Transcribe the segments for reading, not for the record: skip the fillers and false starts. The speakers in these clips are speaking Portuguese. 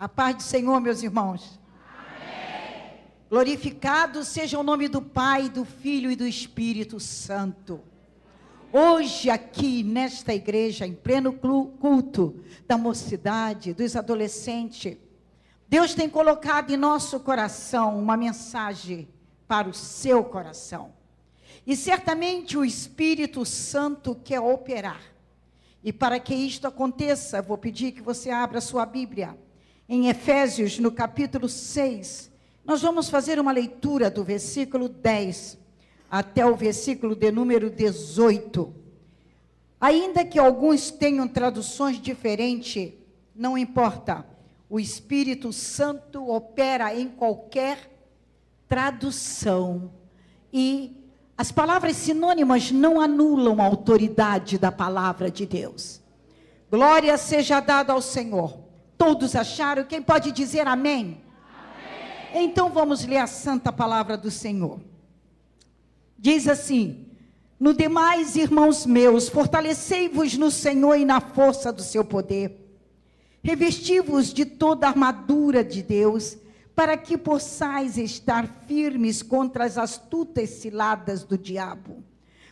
A paz do Senhor, meus irmãos. Amém. Glorificado seja o nome do Pai, do Filho e do Espírito Santo. Hoje aqui nesta igreja, em pleno culto da mocidade, dos adolescentes, Deus tem colocado em nosso coração uma mensagem para o seu coração. E certamente o Espírito Santo quer operar. E para que isto aconteça, vou pedir que você abra sua Bíblia. Em Efésios, no capítulo 6, nós vamos fazer uma leitura do versículo 10 até o versículo de número 18. Ainda que alguns tenham traduções diferentes, não importa. O Espírito Santo opera em qualquer tradução. E as palavras sinônimas não anulam a autoridade da palavra de Deus. Glória seja dada ao Senhor. Todos acharam? Quem pode dizer amém? Amém. Então vamos ler a santa palavra do Senhor. Diz assim: no demais, irmãos meus, fortalecei-vos no Senhor e na força do seu poder. Revesti-vos de toda a armadura de Deus, para que possais estar firmes contra as astutas ciladas do diabo.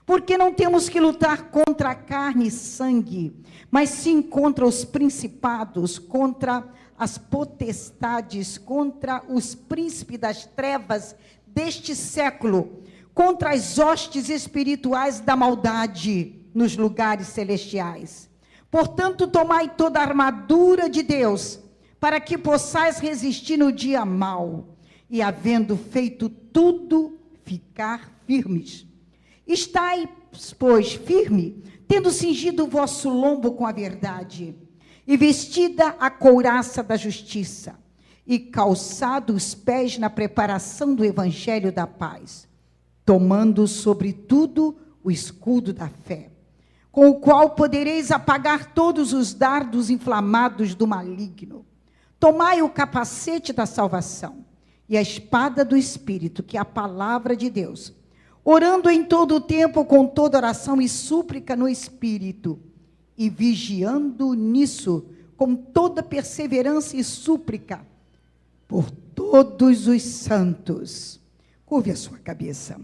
Porque não temos que lutar contra a carne e sangue, mas sim contra os principados, contra as potestades, contra os príncipes das trevas deste século, contra as hostes espirituais da maldade nos lugares celestiais. Portanto, tomai toda a armadura de Deus, para que possais resistir no dia mau, e havendo feito tudo, ficar firmes. Estai, pois, firme, tendo cingido o vosso lombo com a verdade, e vestida a couraça da justiça, e calçado os pés na preparação do evangelho da paz, tomando sobretudo o escudo da fé, com o qual podereis apagar todos os dardos inflamados do maligno. Tomai o capacete da salvação e a espada do Espírito, que é a palavra de Deus, orando em todo o tempo com toda oração e súplica no Espírito, e vigiando nisso com toda perseverança e súplica por todos os santos. Curve a sua cabeça.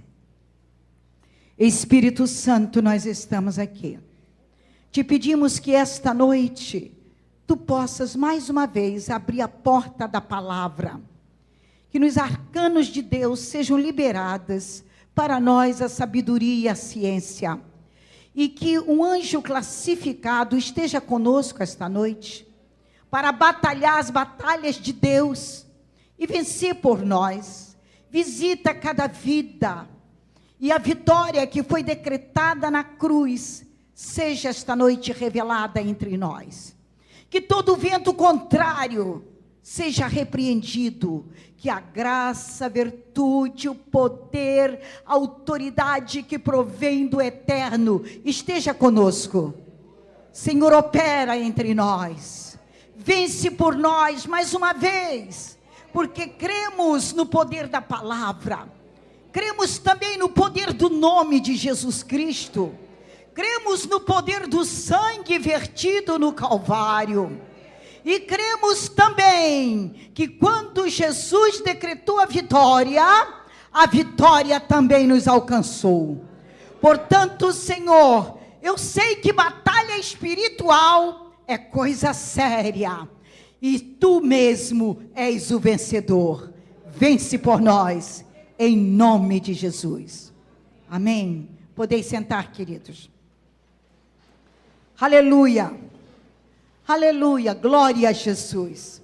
Espírito Santo, nós estamos aqui. Te pedimos que esta noite tu possas mais uma vez abrir a porta da palavra, que nos arcanos de Deus sejam liberadas para nós a sabedoria e a ciência, e que um anjo classificado esteja conosco esta noite, para batalhar as batalhas de Deus, e vencer por nós. Visita cada vida, e a vitória que foi decretada na cruz, seja esta noite revelada entre nós. Que todo vento contrário seja repreendido, que a graça, a virtude, o poder, a autoridade que provém do eterno esteja conosco. Senhor, opera entre nós, vence por nós mais uma vez, porque cremos no poder da palavra, cremos também no poder do nome de Jesus Cristo, cremos no poder do sangue vertido no Calvário. E cremos também que quando Jesus decretou a vitória também nos alcançou. Portanto, Senhor, eu sei que batalha espiritual é coisa séria, e tu mesmo és o vencedor. Vence por nós, em nome de Jesus. Amém. Podeis sentar, queridos. Aleluia. Aleluia, glória a Jesus.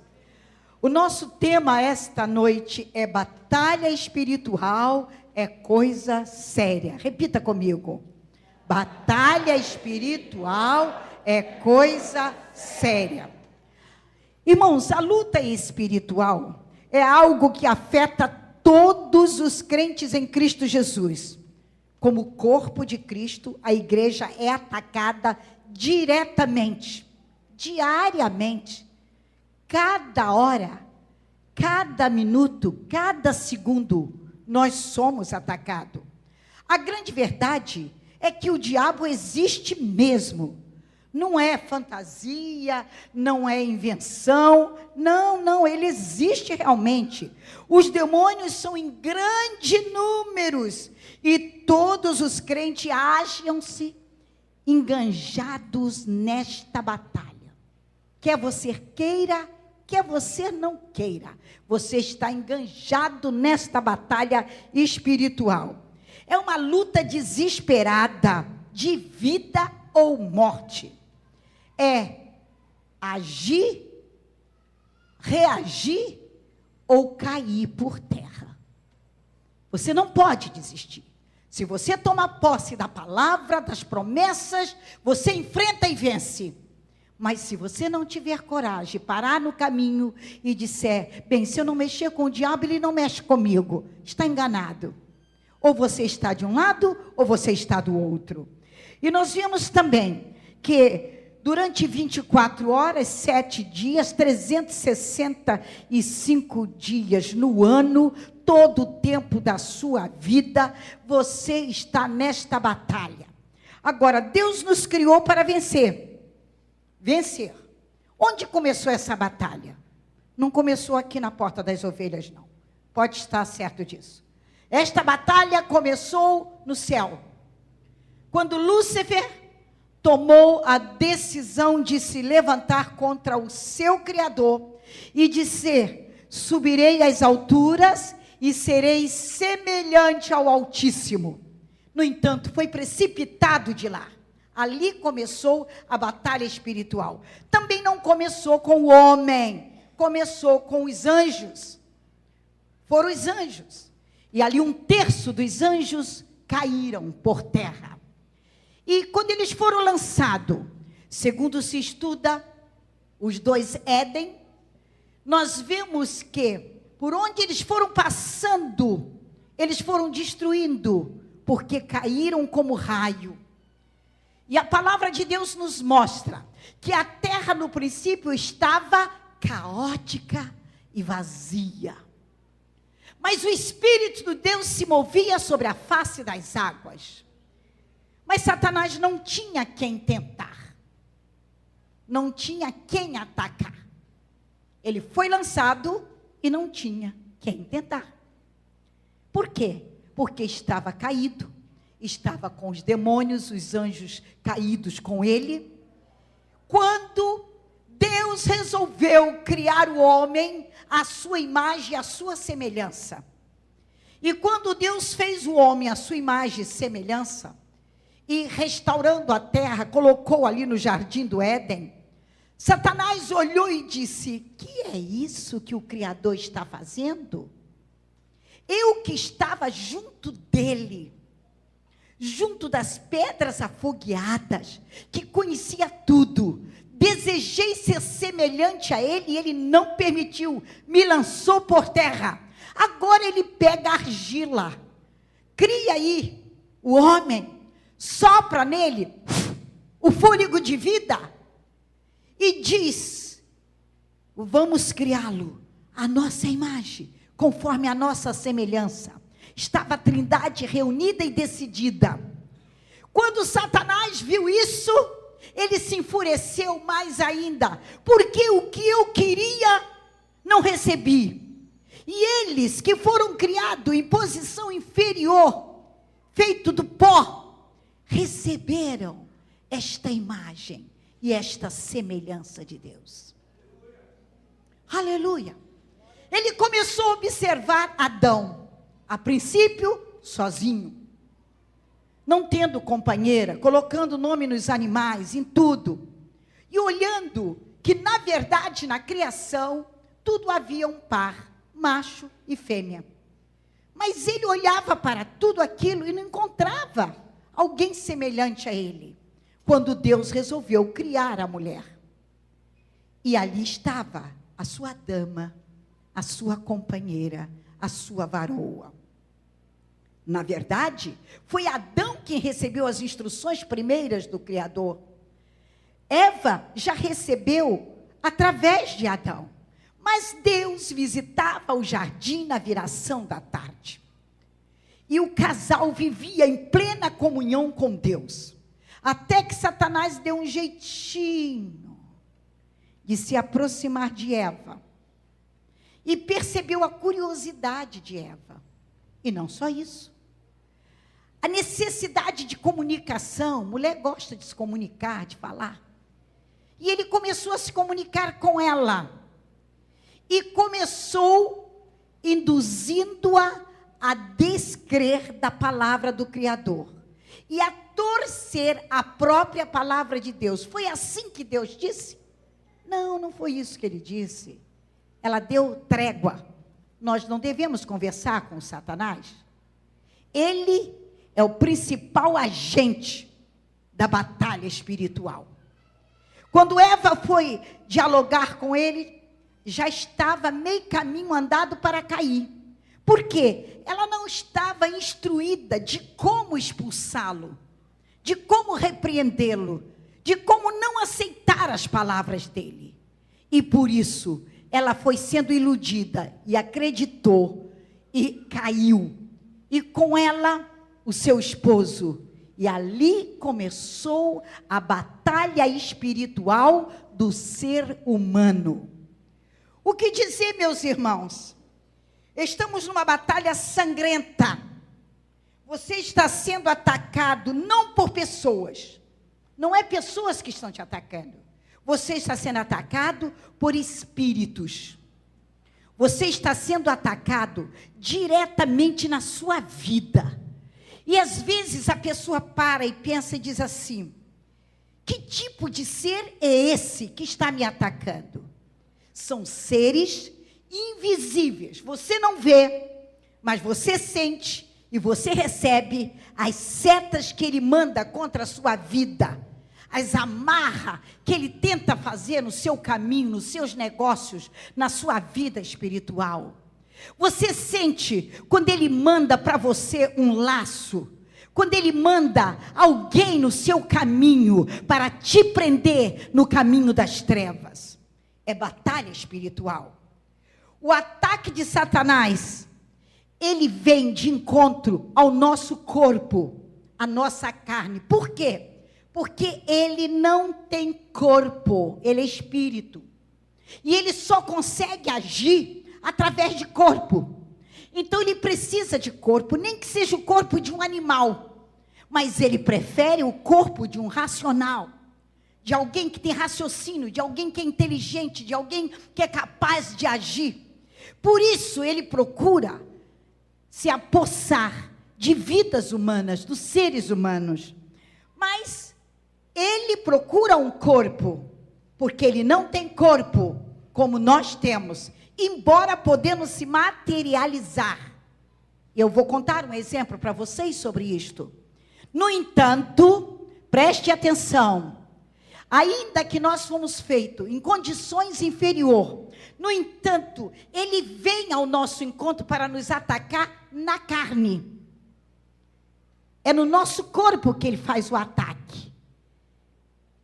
O nosso tema esta noite é batalha espiritual, é coisa séria. Repita comigo. Batalha espiritual é coisa séria. Irmãos, a luta espiritual é algo que afeta todos os crentes em Cristo Jesus. Como corpo de Cristo, a igreja é atacada diretamente, diariamente, cada hora, cada minuto, cada segundo, nós somos atacados. A grande verdade é que o diabo existe mesmo. Não é fantasia, não é invenção, não, ele existe realmente. Os demônios são em grandes números e todos os crentes acham-se enganjados nesta batalha. Quer você queira, quer você não queira, você está enganjado nesta batalha espiritual. É uma luta desesperada de vida ou morte. É agir, reagir ou cair por terra. Você não pode desistir. Se você toma posse da palavra, das promessas, você enfrenta e vence. Mas se você não tiver coragem, parar no caminho e disser, bem, se eu não mexer com o diabo, ele não mexe comigo, está enganado. Ou você está de um lado, ou você está do outro. E nós vimos também que durante 24 horas, 7 dias, 365 dias no ano, todo o tempo da sua vida, você está nesta batalha. Agora, Deus nos criou para vencer. Vencer. Onde começou essa batalha? Não começou aqui na Porta das Ovelhas, não. Pode estar certo disso. Esta batalha começou no céu. Quando Lúcifer tomou a decisão de se levantar contra o seu Criador e dizer, subirei às alturas e serei semelhante ao Altíssimo. No entanto, foi precipitado de lá. Ali começou a batalha espiritual. Também não começou com o homem, começou com os anjos. Foram os anjos. E ali 1/3 dos anjos caíram por terra. E quando eles foram lançados, segundo se estuda os 2 Éden, nós vemos que por onde eles foram passando, eles foram destruindo, porque caíram como raio. E a palavra de Deus nos mostra que a terra no princípio estava caótica e vazia. Mas o Espírito de Deus se movia sobre a face das águas. Mas Satanás não tinha quem tentar. Não tinha quem atacar. Ele foi lançado e não tinha quem tentar. Por quê? Porque estava caído. Estava com os demônios, os anjos caídos com ele. Quando Deus resolveu criar o homem à sua imagem e à sua semelhança. E quando Deus fez o homem à sua imagem e semelhança, e restaurando a terra, colocou ali no jardim do Éden, Satanás olhou e disse, que é isso que o Criador está fazendo? Eu que estava junto dele, junto das pedras afogueadas, que conhecia tudo, desejei ser semelhante a ele, e ele não permitiu, me lançou por terra. Agora ele pega a argila, cria aí o homem, sopra nele o fôlego de vida e diz, vamos criá-lo à nossa imagem, conforme a nossa semelhança. Estava a Trindade reunida e decidida. Quando Satanás viu isso, ele se enfureceu mais ainda, porque o que eu queria, não recebi. E eles que foram criados em posição inferior, feito do pó, receberam esta imagem e esta semelhança de Deus. Aleluia. Ele começou a observar Adão, a princípio, sozinho, não tendo companheira, colocando nome nos animais, em tudo, e olhando que, na verdade, na criação, tudo havia um par, macho e fêmea. Mas ele olhava para tudo aquilo e não encontrava alguém semelhante a ele, quando Deus resolveu criar a mulher. E ali estava a sua dama, a sua companheira, a sua varoa. Na verdade, foi Adão quem recebeu as instruções primeiras do Criador. Eva já recebeu através de Adão. Mas Deus visitava o jardim na viração da tarde. E o casal vivia em plena comunhão com Deus. Até que Satanás deu um jeitinho de se aproximar de Eva. E percebeu a curiosidade de Eva. E não só isso. A necessidade de comunicação. Mulher gosta de se comunicar, de falar. E ele começou a se comunicar com ela. E começou induzindo-a a descrer da palavra do Criador. E a torcer a própria palavra de Deus. Foi assim que Deus disse? Não, não foi isso que ele disse. Ela deu trégua. Nós não devemos conversar com Satanás. Ele é o principal agente da batalha espiritual. Quando Eva foi dialogar com ele, já estava meio caminho andado para cair. Por quê? Ela não estava instruída de como expulsá-lo, de como repreendê-lo, de como não aceitar as palavras dele. E por isso, ela foi sendo iludida e acreditou e caiu. E com ela, o seu esposo. E ali começou a batalha espiritual do ser humano. O que dizer, meus irmãos? Estamos numa batalha sangrenta. Você está sendo atacado não por pessoas. Não é pessoas que estão te atacando. Você está sendo atacado por espíritos. Você está sendo atacado diretamente na sua vida. E às vezes a pessoa para e pensa e diz assim: que tipo de ser é esse que está me atacando? São seres invisíveis. Você não vê, mas você sente e você recebe as setas que ele manda contra a sua vida. As amarra que ele tenta fazer no seu caminho, nos seus negócios, na sua vida espiritual. Você sente quando ele manda para você um laço, quando ele manda alguém no seu caminho para te prender no caminho das trevas. É batalha espiritual. O ataque de Satanás, ele vem de encontro ao nosso corpo, à nossa carne. Por quê? Porque ele não tem corpo, ele é espírito. E ele só consegue agir através de corpo. Então ele precisa de corpo, nem que seja o corpo de um animal. Mas ele prefere o corpo de um racional. De alguém que tem raciocínio, de alguém que é inteligente, de alguém que é capaz de agir. Por isso ele procura se apossar de vidas humanas, dos seres humanos. Mas ele procura um corpo, porque ele não tem corpo como nós temos, embora podemos se materializar. Eu vou contar um exemplo para vocês sobre isto. No entanto, preste atenção, ainda que nós fomos feitos em condições inferiores, no entanto, ele vem ao nosso encontro para nos atacar na carne. É no nosso corpo que ele faz o ataque.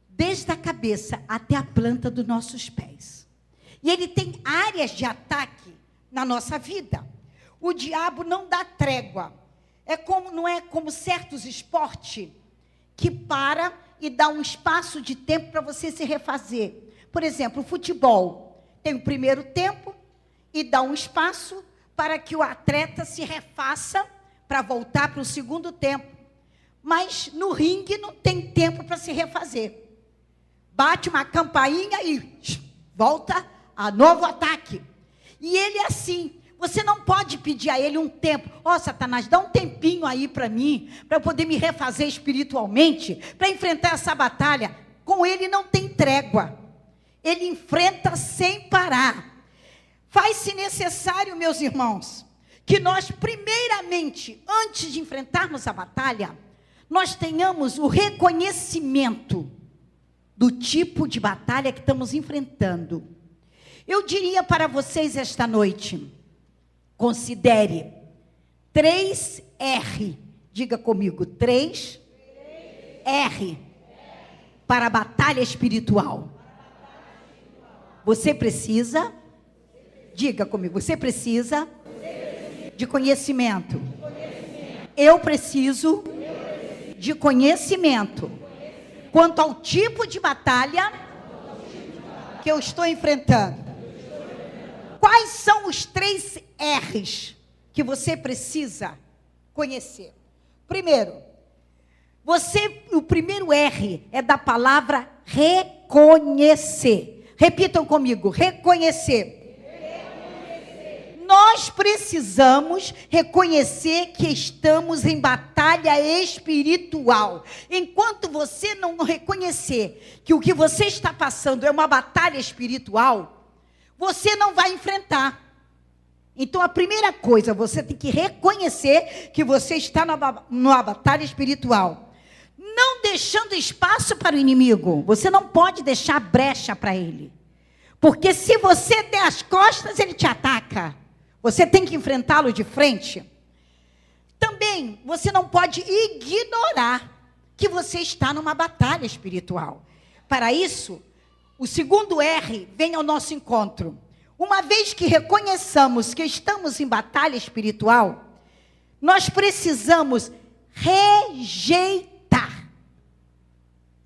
Desde a cabeça até a planta dos nossos pés. E ele tem áreas de ataque na nossa vida. O diabo não dá trégua. Não é como certos esportes que para e dá um espaço de tempo para você se refazer. Por exemplo, o futebol tem o primeiro tempo e dá um espaço para que o atleta se refaça para voltar para o segundo tempo. Mas no ringue não tem tempo para se refazer. Bate uma campainha e volta a novo ataque. E ele é assim. Você não pode pedir a ele um tempo. Satanás, dá um tempinho aí para mim, para eu poder me refazer espiritualmente, para enfrentar essa batalha. Com ele não tem trégua. Ele enfrenta sem parar. Faz-se necessário, meus irmãos, que nós, primeiramente, antes de enfrentarmos a batalha, nós tenhamos o reconhecimento do tipo de batalha que estamos enfrentando. Eu diria para vocês esta noite, considere 3 R, diga comigo, 3 R, para a batalha espiritual. Você precisa, diga comigo, você precisa de conhecimento. Eu preciso de conhecimento. quanto ao tipo de batalha que eu estou enfrentando. Quais são os 3 R's que você precisa conhecer? Primeiro, o primeiro R é da palavra reconhecer. Repitam comigo, reconhecer. Nós precisamos reconhecer que estamos em batalha espiritual. Enquanto você não reconhecer que o que você está passando é uma batalha espiritual, você não vai enfrentar. Então, a primeira coisa, você tem que reconhecer que você está numa batalha espiritual. Não deixando espaço para o inimigo. Você não pode deixar brecha para ele. Porque se você der as costas, ele te ataca. Você tem que enfrentá-lo de frente. Também, você não pode ignorar que você está numa batalha espiritual. Para isso, o segundo R vem ao nosso encontro. Uma vez que reconheçamos que estamos em batalha espiritual, nós precisamos rejeitar.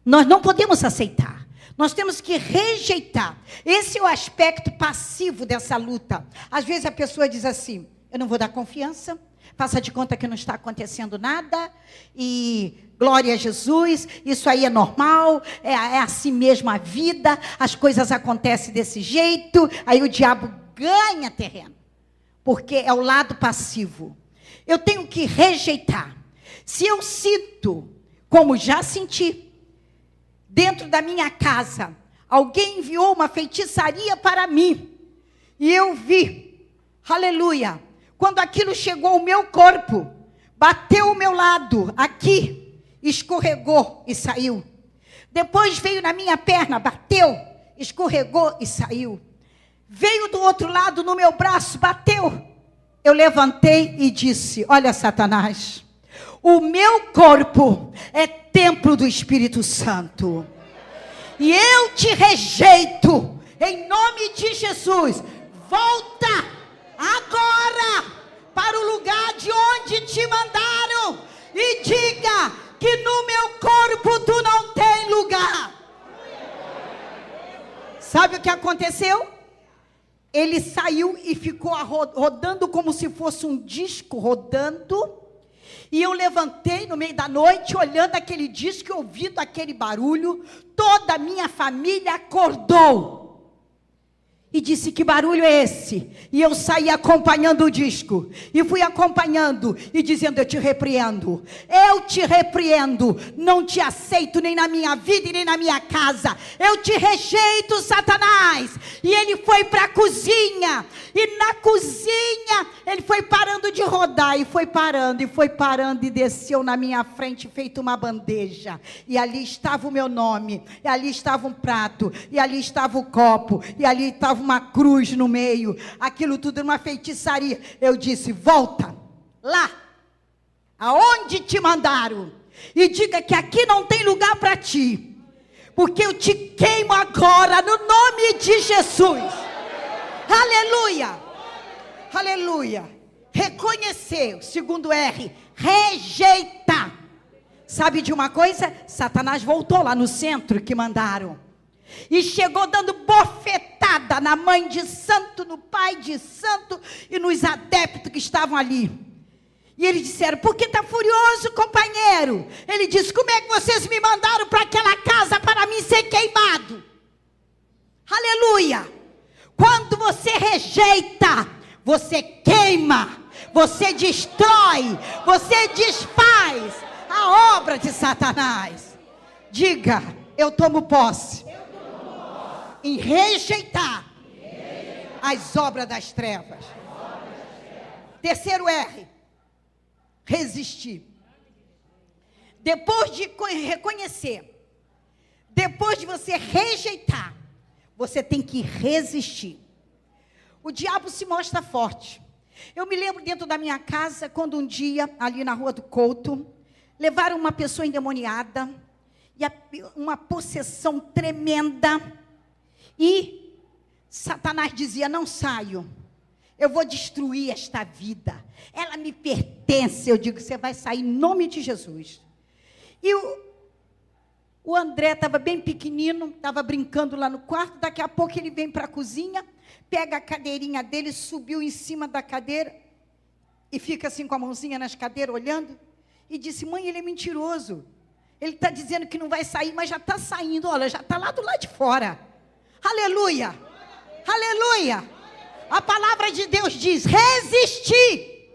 Nós não podemos aceitar. Nós temos que rejeitar. Esse é o aspecto passivo dessa luta. Às vezes a pessoa diz assim, eu não vou dar confiança, faça de conta que não está acontecendo nada, e glória a Jesus, isso aí é normal, é assim mesmo a vida, as coisas acontecem desse jeito, aí o diabo ganha terreno, porque é o lado passivo. Eu tenho que rejeitar. Se eu sinto, como já senti, dentro da minha casa, alguém enviou uma feitiçaria para mim, e eu vi, aleluia, quando aquilo chegou ao meu corpo, bateu o meu lado, aqui, escorregou e saiu. Depois veio na minha perna, bateu, escorregou e saiu. Veio do outro lado no meu braço, bateu. Eu levantei e disse, olha Satanás, o meu corpo é templo do Espírito Santo. E eu te rejeito, em nome de Jesus. Volta agora para o lugar de onde te mandaram e diga que no meu corpo tu não tem lugar. Sabe o que aconteceu? Ele saiu e ficou rodando como se fosse um disco rodando. E eu levantei no meio da noite, olhando aquele disco, ouvindo aquele barulho. Toda a minha família acordou. E disse, que barulho é esse? E eu saí acompanhando o disco. E fui acompanhando e dizendo, eu te repreendo. Eu te repreendo. Não te aceito nem na minha vida e nem na minha casa. Eu te rejeito, Satanás. E ele foi para a cozinha. E na cozinha, ele foi parando de rodar. E foi parando, e desceu na minha frente, feito uma bandeja. E ali estava o meu nome. E ali estava um prato. E ali estava o copo. E ali estava uma cruz no meio, aquilo tudo numa feitiçaria. Eu disse, volta lá, aonde te mandaram, e diga que aqui não tem lugar para ti, porque eu te queimo agora, no nome de Jesus. Aleluia, aleluia. Reconhecer, o segundo R, rejeitar. Sabe de uma coisa? Satanás voltou lá no centro que mandaram. E chegou dando bofetada na mãe de santo, no pai de santo e nos adeptos que estavam ali. E eles disseram, por que está furioso, companheiro? Ele disse, como é que vocês me mandaram para aquela casa para mim ser queimado? Aleluia! Quando você rejeita, você queima, você destrói, você desfaz a obra de Satanás. Diga, eu tomo posse em rejeitar as obras das trevas. Terceiro R, resistir. Depois de reconhecer, depois de você rejeitar, você tem que resistir. O diabo se mostra forte. Eu me lembro dentro da minha casa, quando um dia, ali na Rua do Couto, levaram uma pessoa endemoniada, e uma possessão tremenda. E Satanás dizia, não saio, eu vou destruir esta vida, ela me pertence. Eu digo, você vai sair em nome de Jesus. E O André estava bem pequenino, estava brincando lá no quarto. Daqui a pouco ele vem para a cozinha, pega a cadeirinha dele, subiu em cima da cadeira e fica assim com a mãozinha nas cadeiras, olhando. E disse: mãe, ele é mentiroso. Ele está dizendo que não vai sair, mas já está saindo. Olha, já está lá do lado de fora. Aleluia! Aleluia! A palavra de Deus diz: resistir,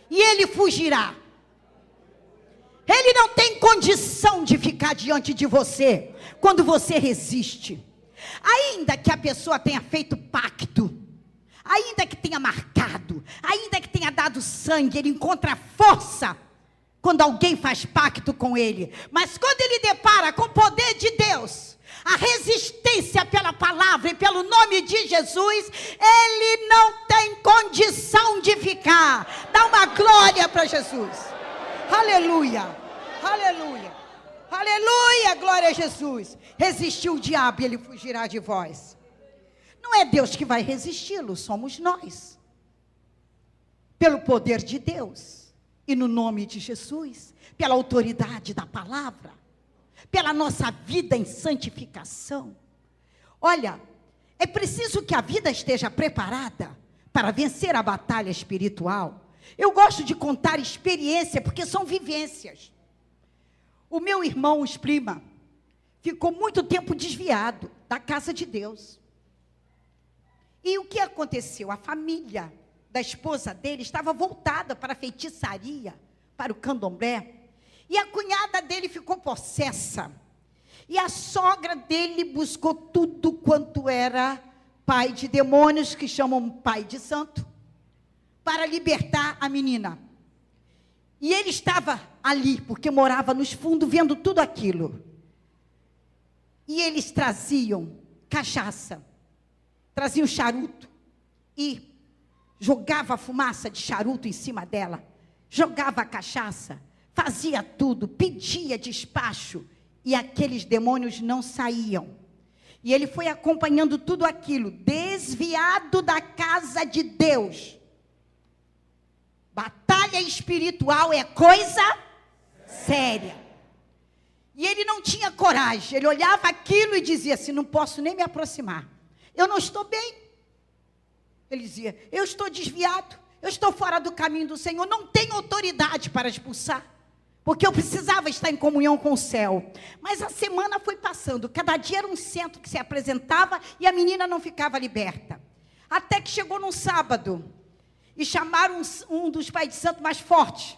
e ele fugirá. Ele não tem condição de ficar diante de você quando você resiste. Ainda que a pessoa tenha feito pacto, ainda que tenha marcado, ainda que tenha dado sangue, ele encontra força quando alguém faz pacto com ele. Mas quando ele depara com o poder de Deus, a resistência pela palavra e pelo nome de Jesus, ele não tem condição de ficar. Dá uma glória para Jesus. Aleluia, aleluia, aleluia, glória a Jesus. Resistiu o diabo e ele fugirá de vós. Não é Deus que vai resisti-lo, somos nós. Pelo poder de Deus e no nome de Jesus, pela autoridade da palavra, pela nossa vida em santificação. Olha, é preciso que a vida esteja preparada para vencer a batalha espiritual. Eu gosto de contar experiência, porque são vivências. O meu irmão, Esprima, ficou muito tempo desviado da casa de Deus. E o que aconteceu? A família da esposa dele estava voltada para a feitiçaria, para o candomblé. E a cunhada dele ficou possessa. E a sogra dele buscou tudo quanto era pai de demônios, que chamam pai de santo, para libertar a menina. E ele estava ali, porque morava nos fundos, vendo tudo aquilo. E eles traziam cachaça, traziam charuto, e jogava a fumaça de charuto em cima dela, jogava a cachaça, fazia tudo, pedia despacho, e aqueles demônios não saíam. E ele foi acompanhando tudo aquilo, desviado da casa de Deus. Batalha espiritual é coisa séria. E ele não tinha coragem. Ele olhava aquilo e dizia assim: não posso nem me aproximar. Eu não estou bem. Ele dizia: eu estou desviado. Eu estou fora do caminho do Senhor. Não tenho autoridade para expulsar. Porque eu precisava estar em comunhão com o céu. Mas a semana foi passando. Cada dia era um centro que se apresentava e a menina não ficava liberta. Até que chegou num sábado. E chamaram um dos pais de santo mais fortes.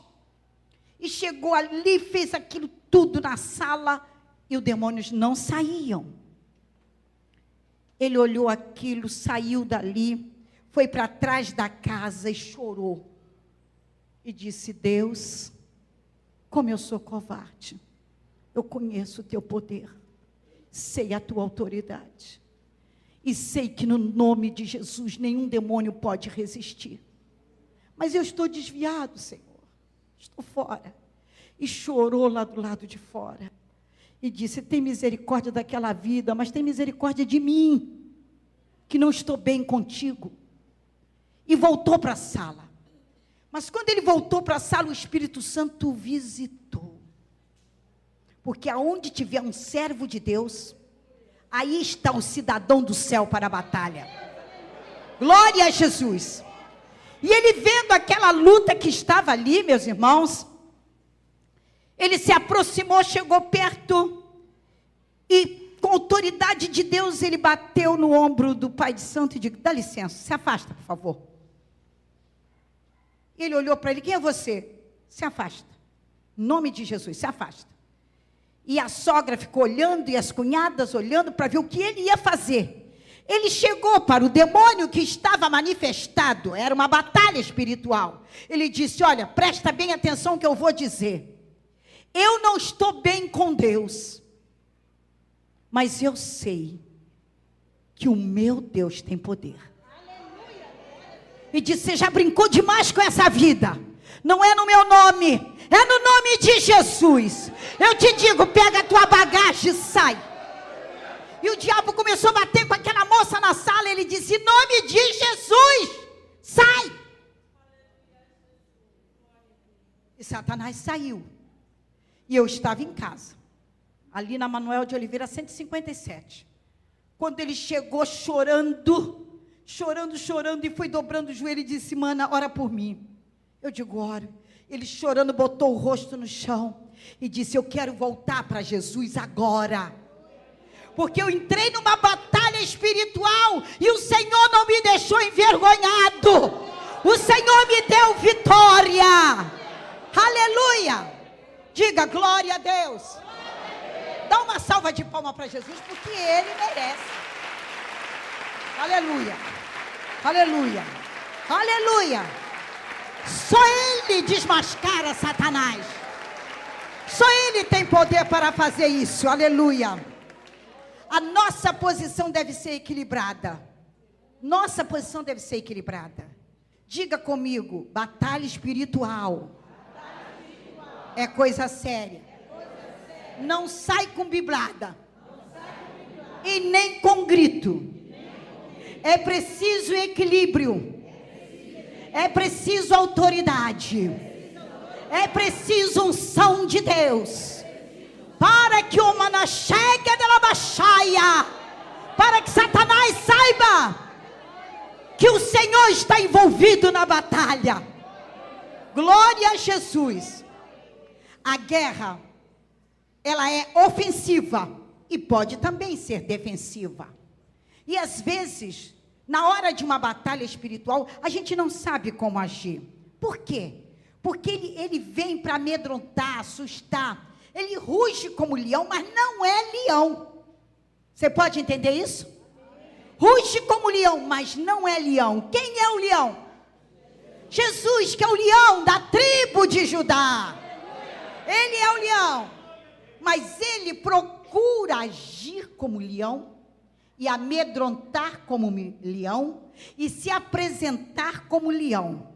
E chegou ali, fez aquilo tudo na sala. E os demônios não saíam. Ele olhou aquilo, saiu dali. Foi para trás da casa e chorou. E disse: Deus, como eu sou covarde. Eu conheço o teu poder. Sei a tua autoridade. E sei que no nome de Jesus nenhum demônio pode resistir. Mas eu estou desviado, Senhor. Estou fora. E chorou lá do lado de fora. E disse: tem misericórdia daquela vida, mas tem misericórdia de mim, que não estou bem contigo. E voltou para a sala. Mas quando ele voltou para a sala, o Espírito Santo o visitou. Porque aonde tiver um servo de Deus, aí está o cidadão do céu para a batalha. Glória a Jesus. E ele vendo aquela luta que estava ali, meus irmãos, ele se aproximou, chegou perto, e com autoridade de Deus, ele bateu no ombro do pai de santo e disse: dá licença, se afasta, por favor. Ele olhou para ele: quem é você? Se afasta. Em nome de Jesus, se afasta. E a sogra ficou olhando, e as cunhadas olhando para ver o que ele ia fazer. Ele chegou para o demônio que estava manifestado, era uma batalha espiritual. Ele disse: olha, presta bem atenção que eu vou dizer. Eu não estou bem com Deus, mas eu sei que o meu Deus tem poder. E disse: você já brincou demais com essa vida. Não é no meu nome, é no nome de Jesus. Eu te digo, pega a tua bagagem e sai. E o diabo começou a bater com aquela moça na sala. Ele disse: em nome de Jesus, sai. E Satanás saiu. E eu estava em casa. ali na Manuel de Oliveira, 157. Quando ele chegou chorando, e foi dobrando o joelho e disse: mana, ora por mim. Eu digo: ora. Ele chorando, botou o rosto no chão e disse: eu quero voltar para Jesus agora, porque eu entrei numa batalha espiritual e o Senhor não me deixou envergonhado, o Senhor me deu vitória. Aleluia. Diga glória a Deus. Dá uma salva de palmas para Jesus, porque Ele merece. Aleluia, aleluia, aleluia. Só Ele desmascara Satanás. Só Ele tem poder para fazer isso. Aleluia. A nossa posição deve ser equilibrada. Nossa posição deve ser equilibrada. Diga comigo: batalha espiritual é coisa séria. Não sai com biblada e nem com grito. É preciso equilíbrio. É preciso autoridade. É preciso unção de Deus. Para que o mana chegue dela baixaia. Para que Satanás saiba que o Senhor está envolvido na batalha. Glória a Jesus. A guerra, ela é ofensiva e pode também ser defensiva. E às vezes, na hora de uma batalha espiritual, a gente não sabe como agir. Por quê? Porque ele vem para amedrontar, assustar. Ele ruge como leão, mas não é leão. Você pode entender isso? Ruge como leão, mas não é leão. Quem é o leão? Jesus, que é o leão da tribo de Judá. Ele é o leão. Mas ele procura agir como leão e amedrontar como leão e se apresentar como leão.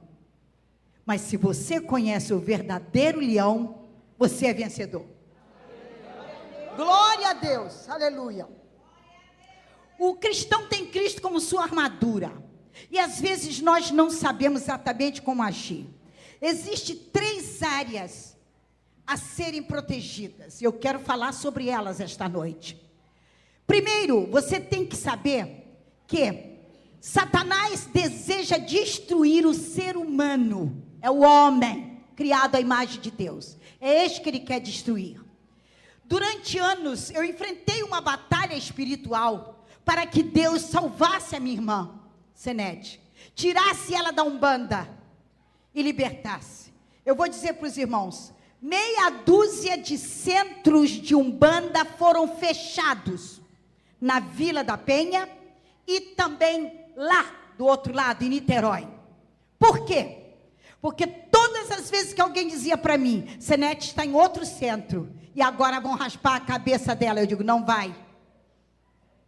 Mas se você conhece o verdadeiro leão, você é vencedor. Glória a Deus, aleluia. O cristão tem Cristo como sua armadura. E às vezes nós não sabemos exatamente como agir. Existem 3 áreas a serem protegidas. Eu quero falar sobre elas esta noite. Primeiro, você tem que saber que Satanás deseja destruir o ser humano. É o homem criado à imagem de Deus. É este que ele quer destruir. Durante anos, eu enfrentei uma batalha espiritual para que Deus salvasse a minha irmã, Senete. Tirasse ela da Umbanda e libertasse. Eu vou dizer para os irmãos, meia dúzia de centros de Umbanda foram fechados na Vila da Penha e também lá do outro lado, em Niterói. Por quê? Porque todas as vezes que alguém dizia para mim, Senete está em outro centro e agora vão raspar a cabeça dela, eu digo: não vai.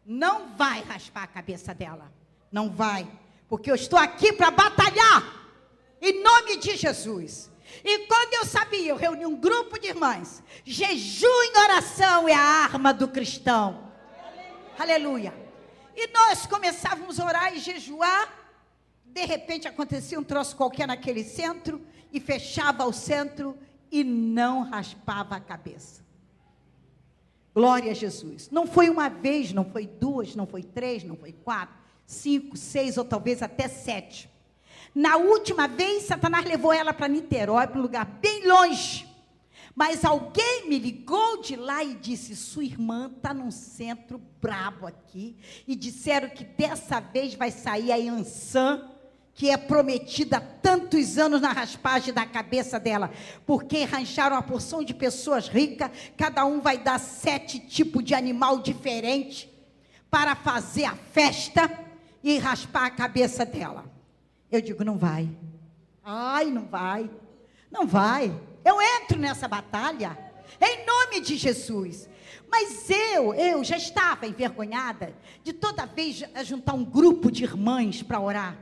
Não vai raspar a cabeça dela. Não vai. Porque eu estou aqui para batalhar em nome de Jesus. E quando eu sabia, eu reuni um grupo de irmãs. Jejum e oração é a arma do cristão. Aleluia. E nós começávamos a orar e jejuar. De repente acontecia um troço qualquer naquele centro e fechava o centro e não raspava a cabeça. Glória a Jesus. Não foi uma vez, não foi 2, não foi 3, não foi 4, 5, 6 ou talvez até 7. Na última vez, Satanás levou ela para Niterói, para um lugar bem longe. Mas alguém me ligou de lá e disse: sua irmã está num centro brabo aqui. E disseram que dessa vez vai sair a Iansã, que é prometida há tantos anos na raspagem da cabeça dela. Porque arranjaram uma porção de pessoas ricas, cada um vai dar 7 tipos de animal diferente para fazer a festa e raspar a cabeça dela. Eu digo: não vai. Ai, não vai. Não vai. Eu entro nessa batalha, em nome de Jesus. Mas eu já estava envergonhada de toda vez juntar um grupo de irmãs para orar.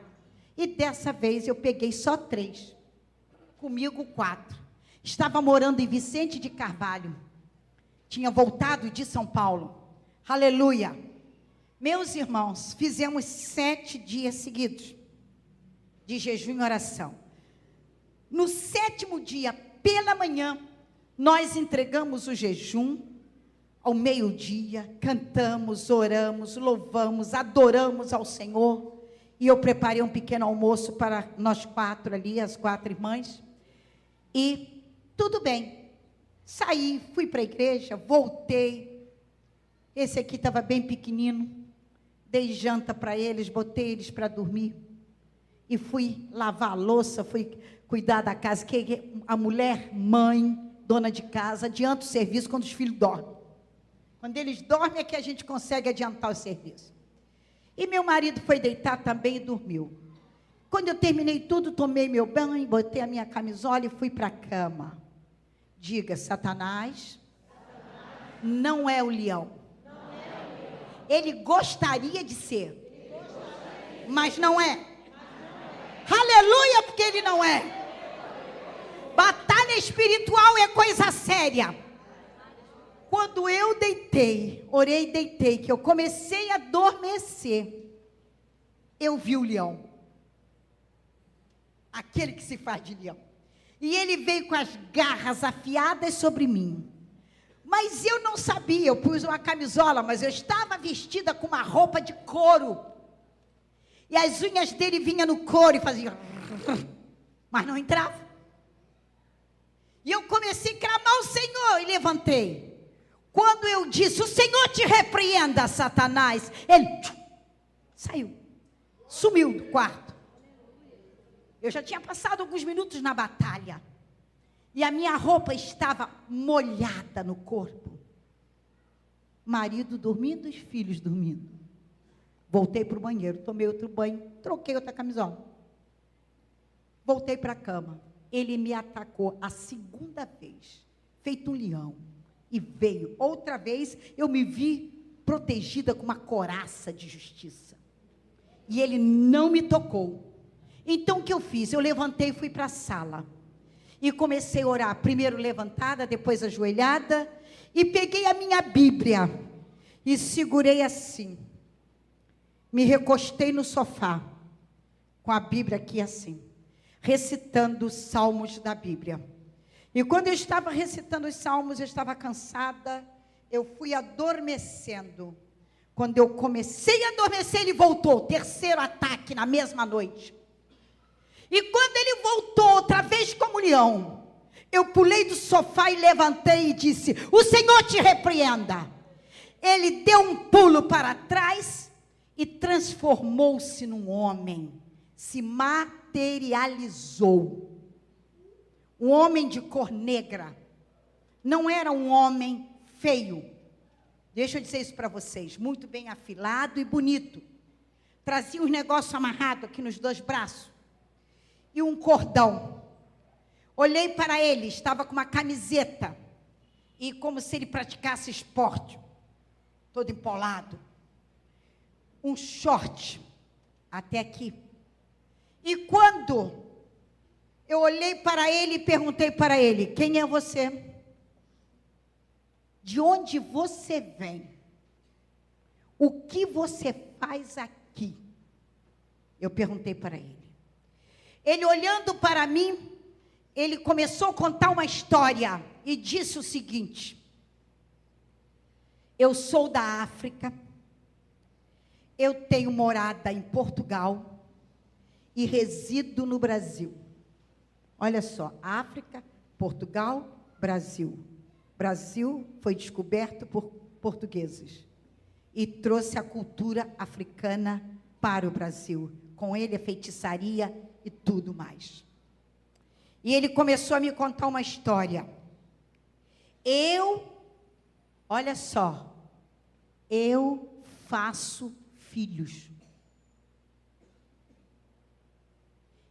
E dessa vez eu peguei só 3. Comigo 4. Estava morando em Vicente de Carvalho. Tinha voltado de São Paulo. Aleluia. Meus irmãos, fizemos 7 dias seguidos de jejum e oração. No 7º dia, pela manhã, nós entregamos o jejum, ao meio-dia, cantamos, oramos, louvamos, adoramos ao Senhor. E eu preparei um pequeno almoço para nós 4 ali, as 4 irmãs. E tudo bem. Saí, fui para a igreja, voltei. Esse aqui estava bem pequenino. Dei janta para eles, botei eles para dormir. E fui lavar a louça, fui cuidar da casa. Que a mulher, mãe, dona de casa, adianta o serviço quando os filhos dormem. Quando eles dormem é que a gente consegue adiantar o serviço. E meu marido foi deitar também e dormiu. Quando eu terminei tudo, tomei meu banho, botei a minha camisola e fui para a cama. Diga, Satanás não é o leão. Ele gostaria de ser, mas não é. Aleluia, porque ele não é. Batalha espiritual é coisa séria. Quando eu deitei, orei e deitei, que eu comecei a adormecer, eu vi o leão. Aquele que se faz de leão. E ele veio com as garras afiadas sobre mim. Mas eu não sabia, eu pus uma camisola, mas eu estava vestida com uma roupa de couro. E as unhas dele vinham no couro e faziam... Mas não entrava. E eu comecei a clamar ao Senhor e levantei. Quando eu disse, o Senhor te repreenda, Satanás, ele saiu, sumiu do quarto. Eu já tinha passado alguns minutos na batalha. E a minha roupa estava molhada no corpo. Marido dormindo, os filhos dormindo. Voltei para o banheiro, tomei outro banho, troquei outra camisola. Voltei para a cama. Ele me atacou a segunda vez, feito um leão. E veio. Outra vez, eu me vi protegida com uma couraça de justiça. E ele não me tocou. Então, o que eu fiz? Eu levantei e fui para a sala. E comecei a orar. Primeiro levantada, depois ajoelhada. E peguei a minha Bíblia. E segurei assim. Me recostei no sofá. Com a Bíblia aqui assim. Recitando os salmos da Bíblia. E quando eu estava recitando os salmos, eu estava cansada, eu fui adormecendo. Quando eu comecei a adormecer, ele voltou, terceiro ataque na mesma noite. E quando ele voltou, outra vez como leão, eu pulei do sofá e levantei e disse, o Senhor te repreenda. Ele deu um pulo para trás e transformou-se num homem, se materializou. Um homem de cor negra, não era um homem feio, deixa eu dizer isso para vocês, muito bem afilado e bonito, trazia um negócio amarrado aqui nos 2 braços, e um cordão. Olhei para ele, estava com uma camiseta, e como se ele praticasse esporte, todo empolado, um short, até aqui, e quando eu olhei para ele e perguntei para ele, quem é você? De onde você vem? O que você faz aqui? Eu perguntei para ele. Ele olhando para mim, ele começou a contar uma história e disse o seguinte, eu sou da África, eu tenho morada em Portugal e resido no Brasil. Olha só, África, Portugal, Brasil. Brasil foi descoberto por portugueses e trouxe a cultura africana para o Brasil. Com ele a feitiçaria e tudo mais. E ele começou a me contar uma história. Olha só, eu faço filhos.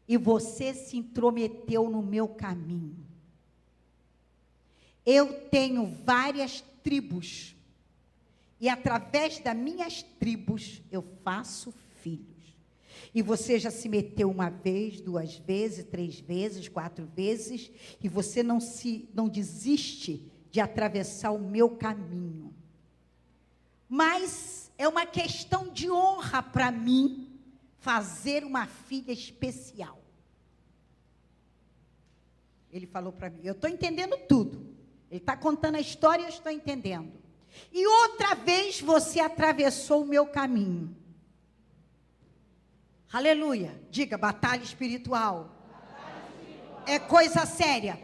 E você se intrometeu no meu caminho. Eu tenho várias tribos. E através das minhas tribos, eu faço filhos. E você já se meteu 1 vez, 2 vezes, 3 vezes, 4 vezes. E você não desiste de atravessar o meu caminho. Mas é uma questão de honra para mim fazer uma filha especial. Ele falou para mim, eu estou entendendo tudo. Ele está contando a história e eu estou entendendo. E outra vez você atravessou o meu caminho. Aleluia. Diga, batalha espiritual. É coisa séria.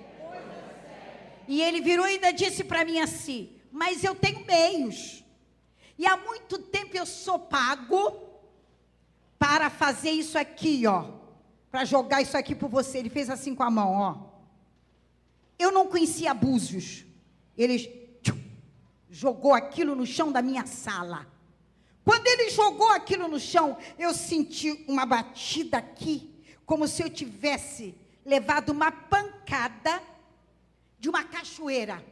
E ele virou e ainda disse para mim assim: mas eu tenho meios. E há muito tempo eu sou pago para fazer isso aqui, ó. Para jogar isso aqui por você. Ele fez assim com a mão, ó. Eu não conhecia Búzios. Ele jogou aquilo no chão da minha sala. Quando ele jogou aquilo no chão, eu senti uma batida aqui, como se eu tivesse levado uma pancada de uma cachoeira.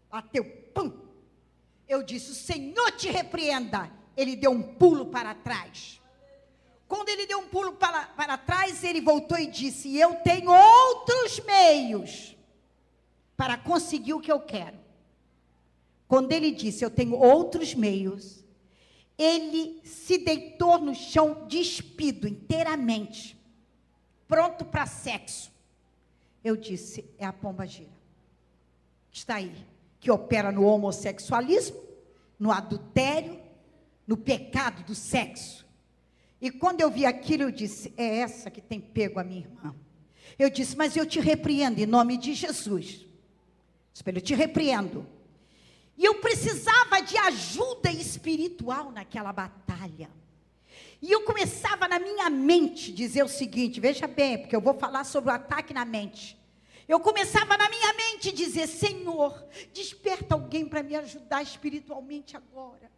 Bateu, pum. Eu disse: o Senhor te repreenda. Ele deu um pulo para trás. Quando ele deu um pulo para trás, ele voltou e disse: eu tenho outros meios para conseguir o que eu quero. Quando ele disse: eu tenho outros meios, ele se deitou no chão, despido inteiramente, pronto para sexo. Eu disse: é a pombagira que está aí, que opera no homossexualismo, no adultério, no pecado do sexo. E quando eu vi aquilo, eu disse: é essa que tem pego a minha irmã. Eu disse: mas eu te repreendo em nome de Jesus. Eu te repreendo. E eu precisava de ajuda espiritual naquela batalha. E eu começava na minha mente dizer o seguinte, veja bem, porque eu vou falar sobre o ataque na mente. Eu começava na minha mente dizer: Senhor, desperta alguém para me ajudar espiritualmente agora.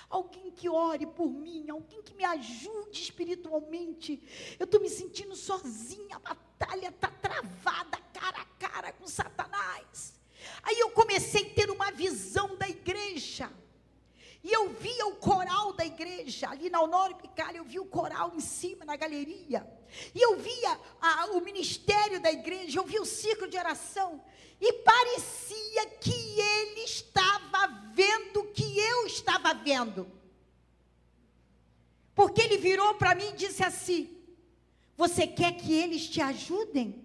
Alguém que ore por mim, alguém que me ajude espiritualmente. Eu estou me sentindo sozinha, a batalha está travada, cara a cara com Satanás. Aí eu comecei a ter uma visão da igreja. E eu via o coral da igreja, ali na Honório Picalho, eu via o coral em cima, na galeria. E eu via o ministério da igreja, eu via o círculo de oração. E parecia que ele estava vendo o que eu estava vendo. Porque ele virou para mim e disse assim: você quer que eles te ajudem?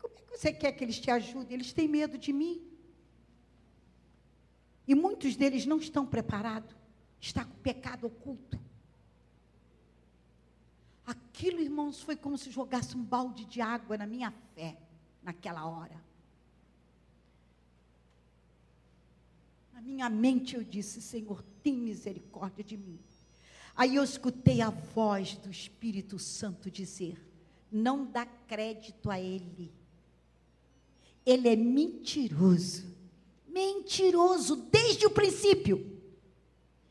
Como é que você quer que eles te ajudem? Eles têm medo de mim. E muitos deles não estão preparados. Está com pecado oculto. Aquilo, irmãos, foi como se jogasse um balde de água na minha fé, naquela hora. Na minha mente eu disse: Senhor, tem misericórdia de mim. Aí eu escutei a voz do Espírito Santo dizer: não dá crédito a ele. Ele é mentiroso. Mentiroso desde o princípio.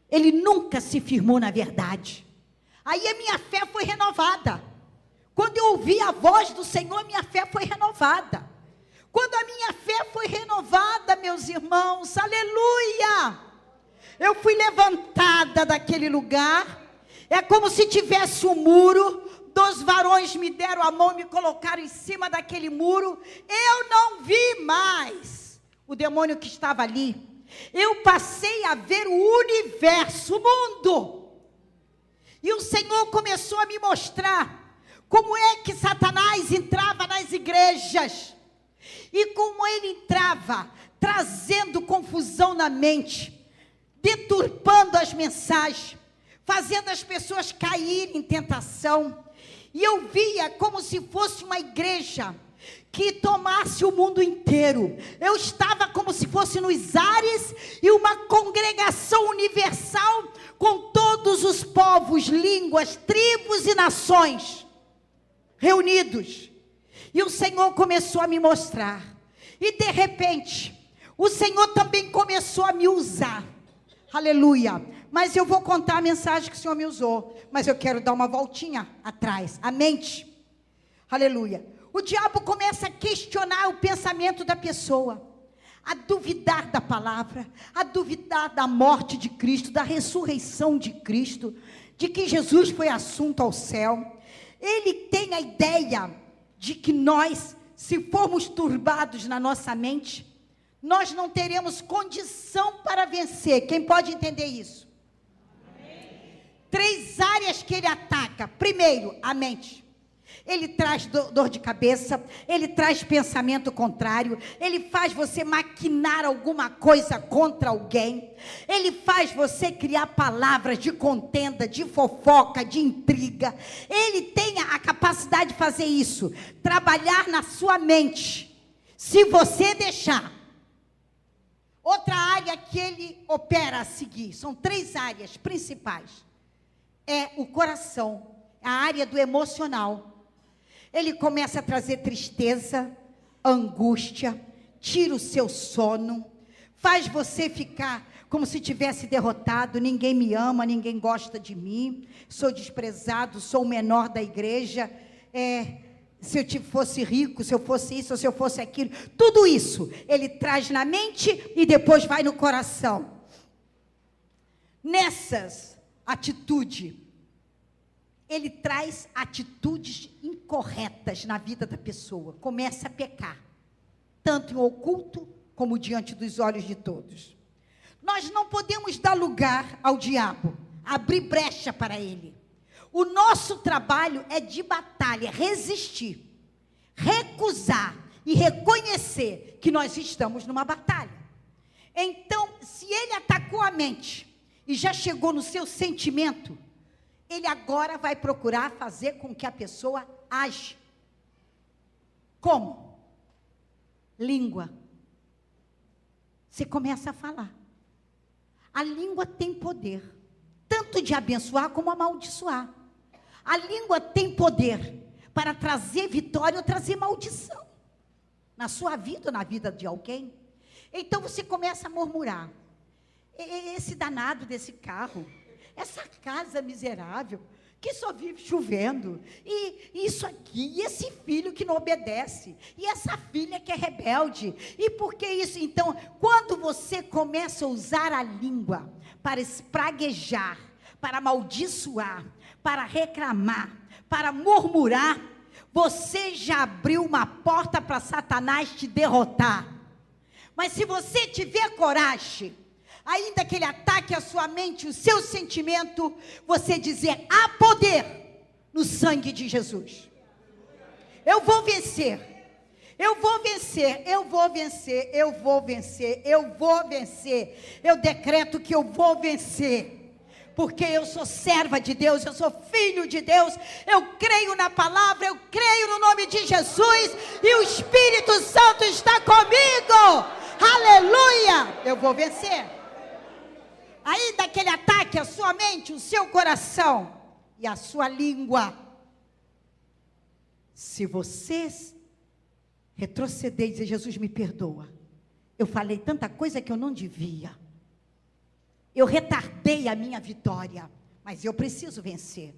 Ele nunca se firmou na verdade. Aí a minha fé foi renovada. Quando eu ouvi a voz do Senhor, minha fé foi renovada. Quando a minha fé foi renovada, meus irmãos, aleluia, eu fui levantada daquele lugar. É como se tivesse um muro. 2 varões me deram a mão e me colocaram em cima daquele muro. Eu não vi mais o demônio que estava ali. Eu passei a ver o universo, o mundo. E o Senhor começou a me mostrar como é que Satanás entrava nas igrejas. E como ele entrava, trazendo confusão na mente, deturpando as mensagens, fazendo as pessoas caírem em tentação. E eu via como se fosse uma igreja que tomasse o mundo inteiro. Eu estava como se fosse nos ares e uma congregação universal com todos os povos, línguas, tribos e nações reunidos. E o Senhor começou a me mostrar. E de repente, o Senhor também começou a me usar. Aleluia. Mas eu vou contar a mensagem que o Senhor me usou. Mas eu quero dar uma voltinha atrás. A mente. Aleluia. O diabo começa a questionar o pensamento da pessoa, a duvidar da palavra, a duvidar da morte de Cristo, da ressurreição de Cristo, de que Jesus foi assunto ao céu. Ele tem a ideia de que nós, se formos turbados na nossa mente, nós não teremos condição para vencer. Quem pode entender isso? Amém. 3 áreas que ele ataca. Primeiro, a mente. Ele traz dor de cabeça, ele traz pensamento contrário, ele faz você maquinar alguma coisa contra alguém, ele faz você criar palavras de contenda, de fofoca, de intriga. Ele tem a capacidade de fazer isso, trabalhar na sua mente, se você deixar. Outra área que ele opera a seguir, são 3 áreas principais. É o coração, a área do emocional. Ele começa a trazer tristeza, angústia, tira o seu sono, faz você ficar como se tivesse derrotado, ninguém me ama, ninguém gosta de mim, sou desprezado, sou o menor da igreja, se eu fosse rico, se eu fosse isso, ou se eu fosse aquilo, tudo isso ele traz na mente e depois vai no coração. Nessas atitudes, ele traz atitudes incorretas na vida da pessoa, começa a pecar, tanto em oculto como diante dos olhos de todos. Nós não podemos dar lugar ao diabo, abrir brecha para ele. O nosso trabalho é de batalha, resistir, recusar e reconhecer que nós estamos numa batalha. Então, se ele atacou a mente e já chegou no seu sentimento, ele agora vai procurar fazer com que a pessoa age. Como? Língua. Você começa a falar. A língua tem poder, tanto de abençoar como amaldiçoar. A língua tem poder para trazer vitória ou trazer maldição na sua vida ou na vida de alguém. Então você começa a murmurar. Esse danado desse carro, essa casa miserável, que só vive chovendo, e isso aqui, e esse filho que não obedece, e essa filha que é rebelde, e por que isso? Então, quando você começa a usar a língua para espraguejar, para amaldiçoar, para reclamar, para murmurar, você já abriu uma porta para Satanás te derrotar. Mas se você tiver coragem, ainda que ele ataque a sua mente, o seu sentimento, você dizer: há poder no sangue de Jesus. Eu vou vencer, eu vou vencer, eu vou vencer, eu vou vencer, eu vou vencer. Eu decreto que eu vou vencer, porque eu sou serva de Deus, eu sou filho de Deus, eu creio na palavra, eu creio no nome de Jesus, e o Espírito Santo está comigo. Aleluia! Eu vou vencer. Aí daquele ataque a sua mente, o seu coração e a sua língua. Se vocês retroceder e dizer: Jesus, me perdoa, eu falei tanta coisa que eu não devia, eu retardei a minha vitória, mas eu preciso vencer.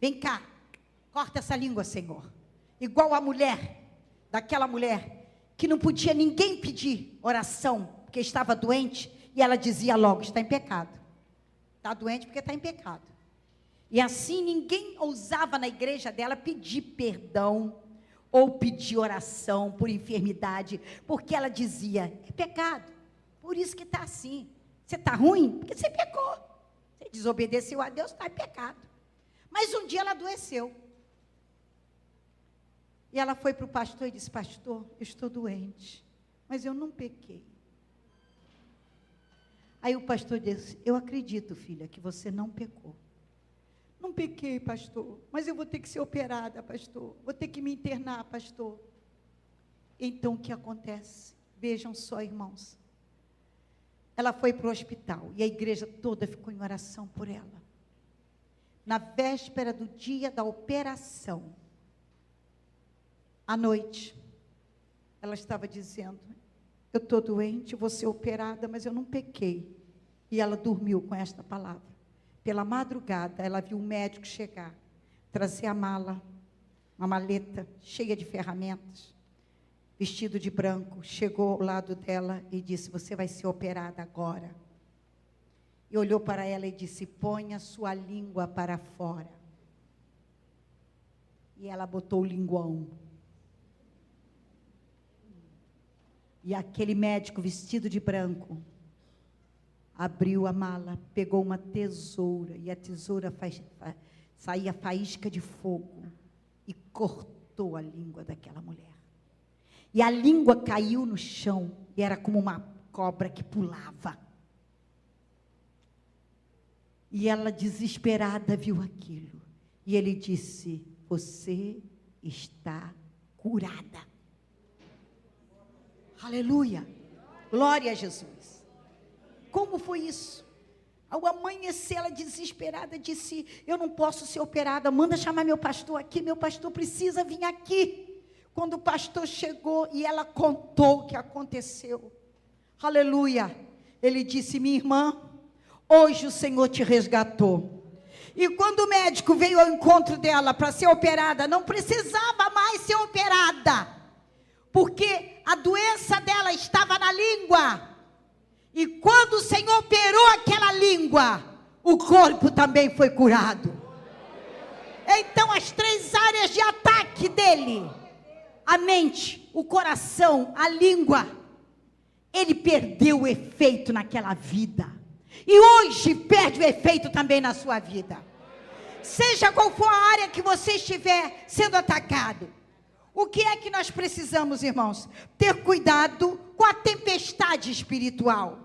Vem cá, corta essa língua, Senhor. Igual a mulher, daquela mulher que não podia ninguém pedir oração, porque estava doente, e ela dizia logo: está em pecado. Está doente porque está em pecado. E assim ninguém ousava na igreja dela pedir perdão, ou pedir oração por enfermidade, porque ela dizia: é pecado, por isso que está assim. Você está ruim? Porque você pecou. Você desobedeceu a Deus, está em pecado. Mas um dia ela adoeceu. E ela foi para o pastor e disse: pastor, eu estou doente, mas eu não pequei. Aí o pastor disse: eu acredito, filha, que você não pecou. Não pequei, pastor, mas eu vou ter que ser operada, pastor. Vou ter que me internar, pastor. Então o que acontece? Vejam só, irmãos. Ela foi para o hospital e a igreja toda ficou em oração por ela. Na véspera do dia da operação, à noite, ela estava dizendo: eu estou doente, vou ser operada, mas eu não pequei. E ela dormiu com esta palavra. Pela madrugada, ela viu um médico chegar, trazer a mala, uma maleta cheia de ferramentas, vestido de branco, chegou ao lado dela e disse: você vai ser operada agora. E olhou para ela e disse: ponha sua língua para fora. E ela botou o linguão. E aquele médico vestido de branco abriu a mala, pegou uma tesoura, e a tesoura saía faísca de fogo, e cortou a língua daquela mulher. E a língua caiu no chão, e era como uma cobra que pulava. E ela, desesperada, viu aquilo. E ele disse: você está curada. Aleluia. Glória a Jesus. Como foi isso? Ao amanhecer, ela desesperada disse: eu não posso ser operada, manda chamar meu pastor aqui, meu pastor precisa vir aqui. Quando o pastor chegou e ela contou o que aconteceu, aleluia, ele disse: minha irmã, hoje o Senhor te resgatou. E quando o médico veio ao encontro dela para ser operada, não precisava mais ser operada, porque a doença dela estava na língua. E quando o Senhor operou aquela língua, o corpo também foi curado. Então as 3 áreas de ataque dele, a mente, o coração, a língua, ele perdeu o efeito naquela vida. E hoje perde o efeito também na sua vida. Seja qual for a área que você estiver sendo atacado. O que é que nós precisamos, irmãos? Ter cuidado com a tempestade espiritual.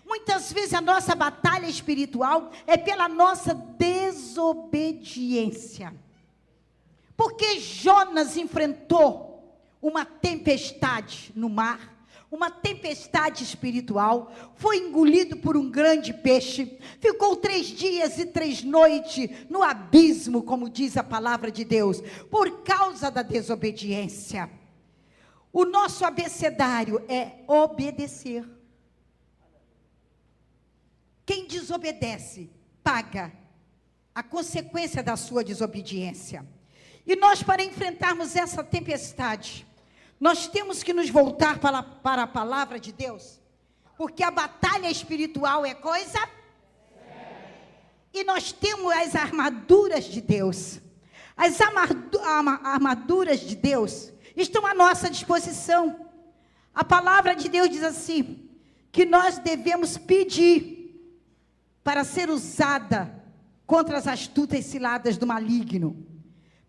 Muitas vezes a nossa batalha espiritual é pela nossa desobediência. Porque Jonas enfrentou uma tempestade no mar, uma tempestade espiritual, foi engolido por um grande peixe, ficou 3 dias e 3 noites no abismo, como diz a palavra de Deus, por causa da desobediência. O nosso abecedário é obedecer. Quem desobedece, paga a consequência da sua desobediência. E nós, para enfrentarmos essa tempestade, nós temos que nos voltar para a palavra de Deus, porque a batalha espiritual é coisa séria. E nós temos as armaduras de Deus. As armaduras de Deus estão à nossa disposição. A palavra de Deus diz assim, que nós devemos pedir para ser usada contra as astutas ciladas do maligno.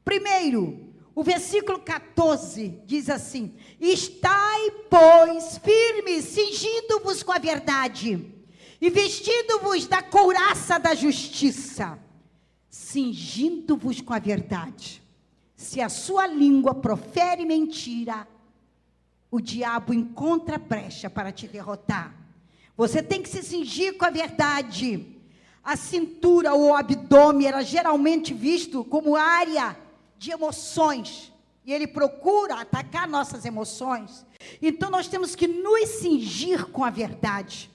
Primeiro, o versículo 14 diz assim: estai, pois, firmes, cingindo-vos com a verdade, e vestindo-vos da couraça da justiça. Cingindo-vos com a verdade. Se a sua língua profere mentira, o diabo encontra brecha para te derrotar. Você tem que se cingir com a verdade. A cintura ou o abdômen era geralmente visto como área de emoções, e ele procura atacar nossas emoções. Então nós temos que nos cingir com a verdade.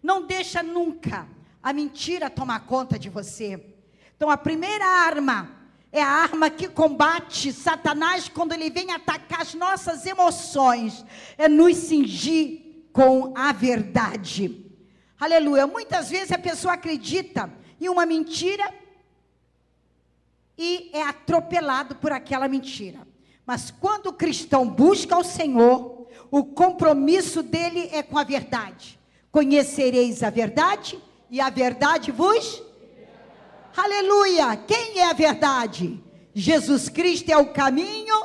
Não deixa nunca a mentira tomar conta de você. Então a primeira arma é a arma que combate Satanás quando ele vem atacar as nossas emoções, é nos cingir com a verdade. Aleluia. Muitas vezes a pessoa acredita em uma mentira e é atropelado por aquela mentira. Mas quando o cristão busca o Senhor, o compromisso dele é com a verdade. Conhecereis a verdade, e a verdade vos... Aleluia! Quem é a verdade? Jesus Cristo é o caminho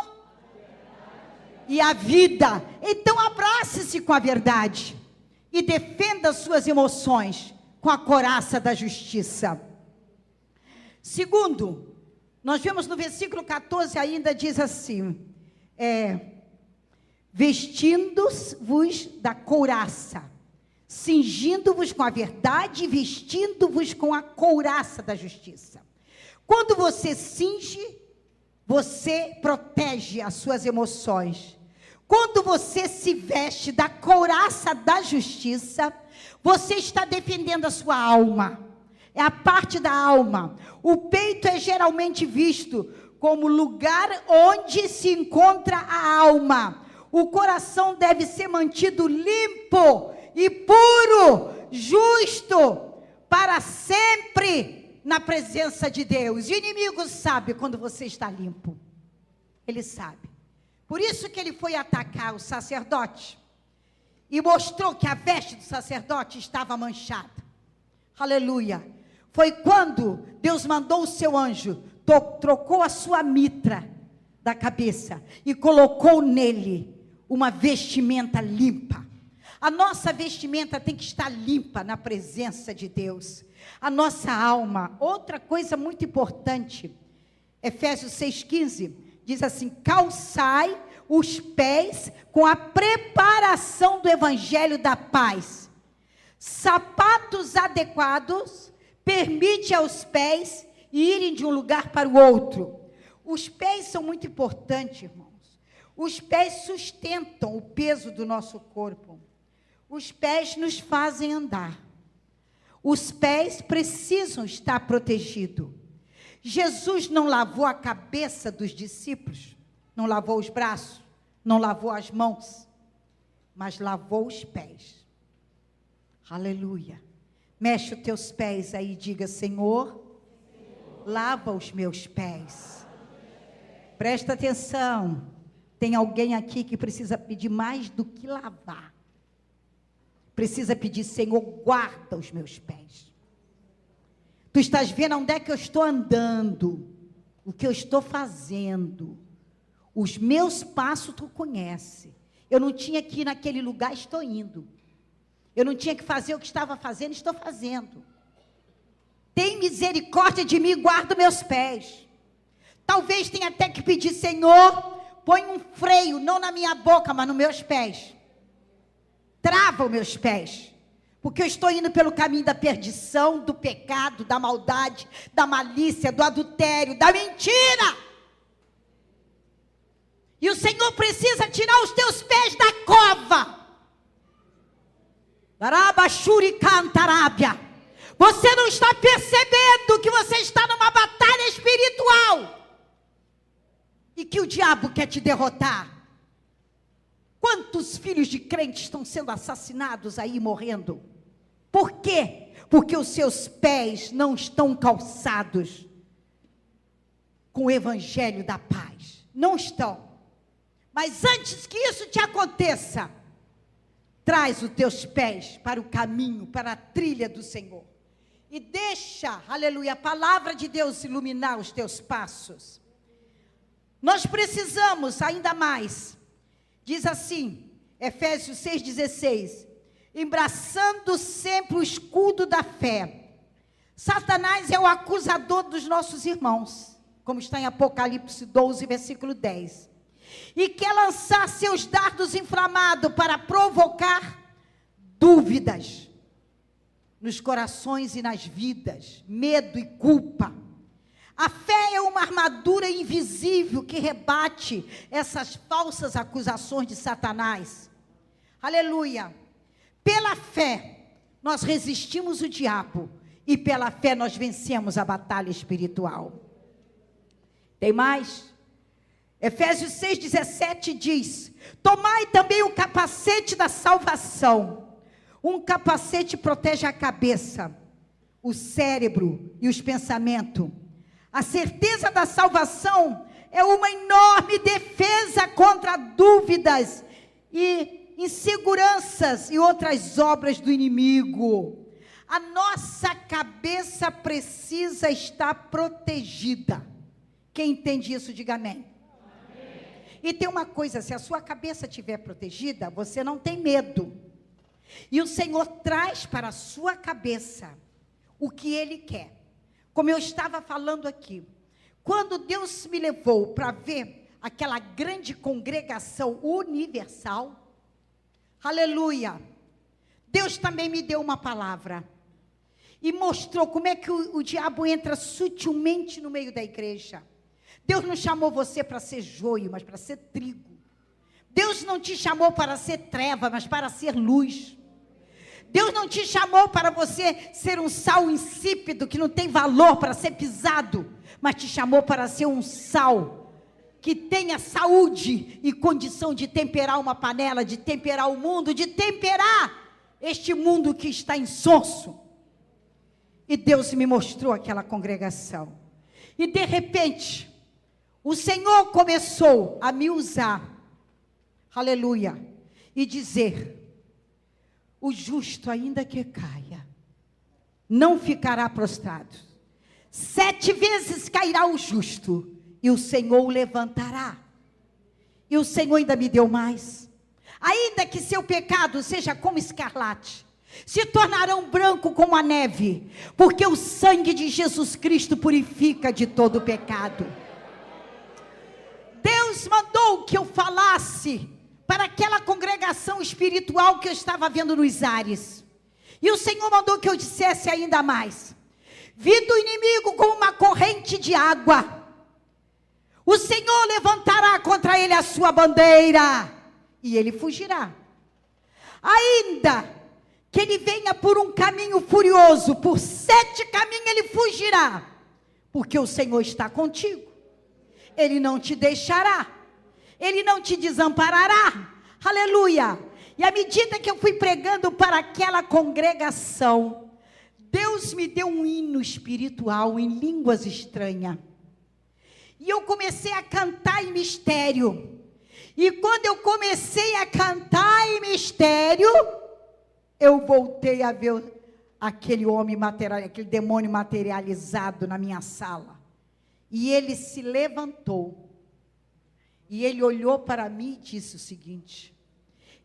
e a vida. Então abrace-se com a verdade e defenda suas emoções com a couraça da justiça. Segundo, nós vemos no versículo 14 ainda, diz assim, vestindo-vos da couraça, cingindo-vos com a verdade e vestindo-vos com a couraça da justiça. Quando você cinge, você protege as suas emoções. Quando você se veste da couraça da justiça, você está defendendo a sua alma. É a parte da alma. O peito é geralmente visto como lugar onde se encontra a alma. O coração deve ser mantido limpo e puro, justo, para sempre na presença de Deus. E o inimigo sabe quando você está limpo. Ele sabe. Por isso que ele foi atacar o sacerdote e mostrou que a veste do sacerdote estava manchada. Aleluia. Foi quando Deus mandou o seu anjo, trocou a sua mitra da cabeça e colocou nele uma vestimenta limpa. A nossa vestimenta tem que estar limpa na presença de Deus. A nossa alma, outra coisa muito importante, Efésios 6,15, diz assim: calçai os pés com a preparação do evangelho da paz. Sapatos adequados permite aos pés irem de um lugar para o outro. Os pés são muito importantes, irmãos. Os pés sustentam o peso do nosso corpo. Os pés nos fazem andar. Os pés precisam estar protegidos. Jesus não lavou a cabeça dos discípulos, não lavou os braços, não lavou as mãos, mas lavou os pés. Aleluia. Mexe os teus pés aí e diga: Senhor, lava os meus pés. Presta atenção. Tem alguém aqui que precisa pedir mais do que lavar. Precisa pedir: Senhor, guarda os meus pés. Tu estás vendo onde é que eu estou andando, o que eu estou fazendo. Os meus passos tu conhece. Eu não tinha que ir naquele lugar, estou indo. Eu não tinha que fazer o que estava fazendo, estou fazendo. Tem misericórdia de mim e guarda meus pés. Talvez tenha até que pedir: Senhor, põe um freio, não na minha boca, mas nos meus pés. Trava os meus pés. Porque eu estou indo pelo caminho da perdição, do pecado, da maldade, da malícia, do adultério, da mentira. E o Senhor precisa tirar os teus pés da cova. Você não está percebendo que você está numa batalha espiritual e que o diabo quer te derrotar. Quantos filhos de crentes estão sendo assassinados aí, morrendo? Por quê? Porque os seus pés não estão calçados com o evangelho da paz. Não estão. Mas antes que isso te aconteça, traz os teus pés para o caminho, para a trilha do Senhor. E deixa, aleluia, a palavra de Deus iluminar os teus passos. Nós precisamos ainda mais. Diz assim, Efésios 6,16. Embraçando sempre o escudo da fé. Satanás é o acusador dos nossos irmãos. Como está em Apocalipse 12, versículo 10. E quer lançar seus dardos inflamados para provocar dúvidas nos corações e nas vidas, medo e culpa. A fé é uma armadura invisível que rebate essas falsas acusações de Satanás. Aleluia. Pela fé, nós resistimos o diabo e pela fé nós vencemos a batalha espiritual. Tem mais? Efésios 6,17 diz: tomai também o capacete da salvação. Um capacete protege a cabeça, o cérebro e os pensamentos. A certeza da salvação é uma enorme defesa contra dúvidas e inseguranças e outras obras do inimigo. A nossa cabeça precisa estar protegida. Quem entende isso, diga amém. E tem uma coisa, se a sua cabeça estiver protegida, você não tem medo. E o Senhor traz para a sua cabeça o que Ele quer. Como eu estava falando aqui, quando Deus me levou para ver aquela grande congregação universal, aleluia, Deus também me deu uma palavra. E mostrou como é que o diabo entra sutilmente no meio da igreja. Deus não chamou você para ser joio, mas para ser trigo. Deus não te chamou para ser treva, mas para ser luz. Deus não te chamou para você ser um sal insípido, que não tem valor para ser pisado, mas te chamou para ser um sal que tenha saúde e condição de temperar uma panela, de temperar o mundo, de temperar este mundo que está insonso. E Deus me mostrou aquela congregação. E de repente, o Senhor começou a me usar, aleluia, e dizer: o justo, ainda que caia, não ficará prostrado. 7 vezes cairá o justo, e o Senhor o levantará. E o Senhor ainda me deu mais. Ainda que seu pecado seja como escarlate, se tornarão branco como a neve, porque o sangue de Jesus Cristo purifica de todo pecado. Deus mandou que eu falasse para aquela congregação espiritual que eu estava vendo nos ares. E o Senhor mandou que eu dissesse ainda mais: vindo o inimigo com uma corrente de água, o Senhor levantará contra ele a sua bandeira, e ele fugirá. Ainda que ele venha por um caminho furioso, por 7 caminhos ele fugirá, porque o Senhor está contigo. Ele não te deixará, Ele não te desamparará, aleluia. E à medida que eu fui pregando para aquela congregação, Deus me deu um hino espiritual em línguas estranhas, e eu comecei a cantar em mistério. E quando eu comecei a cantar em mistério, eu voltei a ver aquele homem material, aquele demônio materializado na minha sala. E ele se levantou, e ele olhou para mim e disse o seguinte: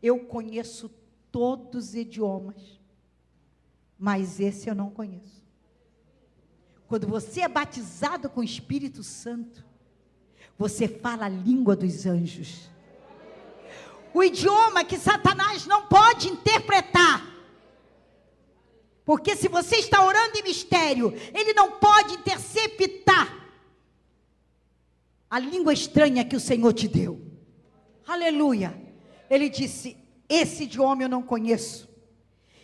eu conheço todos os idiomas, mas esse eu não conheço. Quando você é batizado com o Espírito Santo, você fala a língua dos anjos. O idioma que Satanás não pode interpretar. Porque se você está orando em mistério, ele não pode interceptar a língua estranha que o Senhor te deu. Aleluia. Ele disse: esse idioma eu não conheço.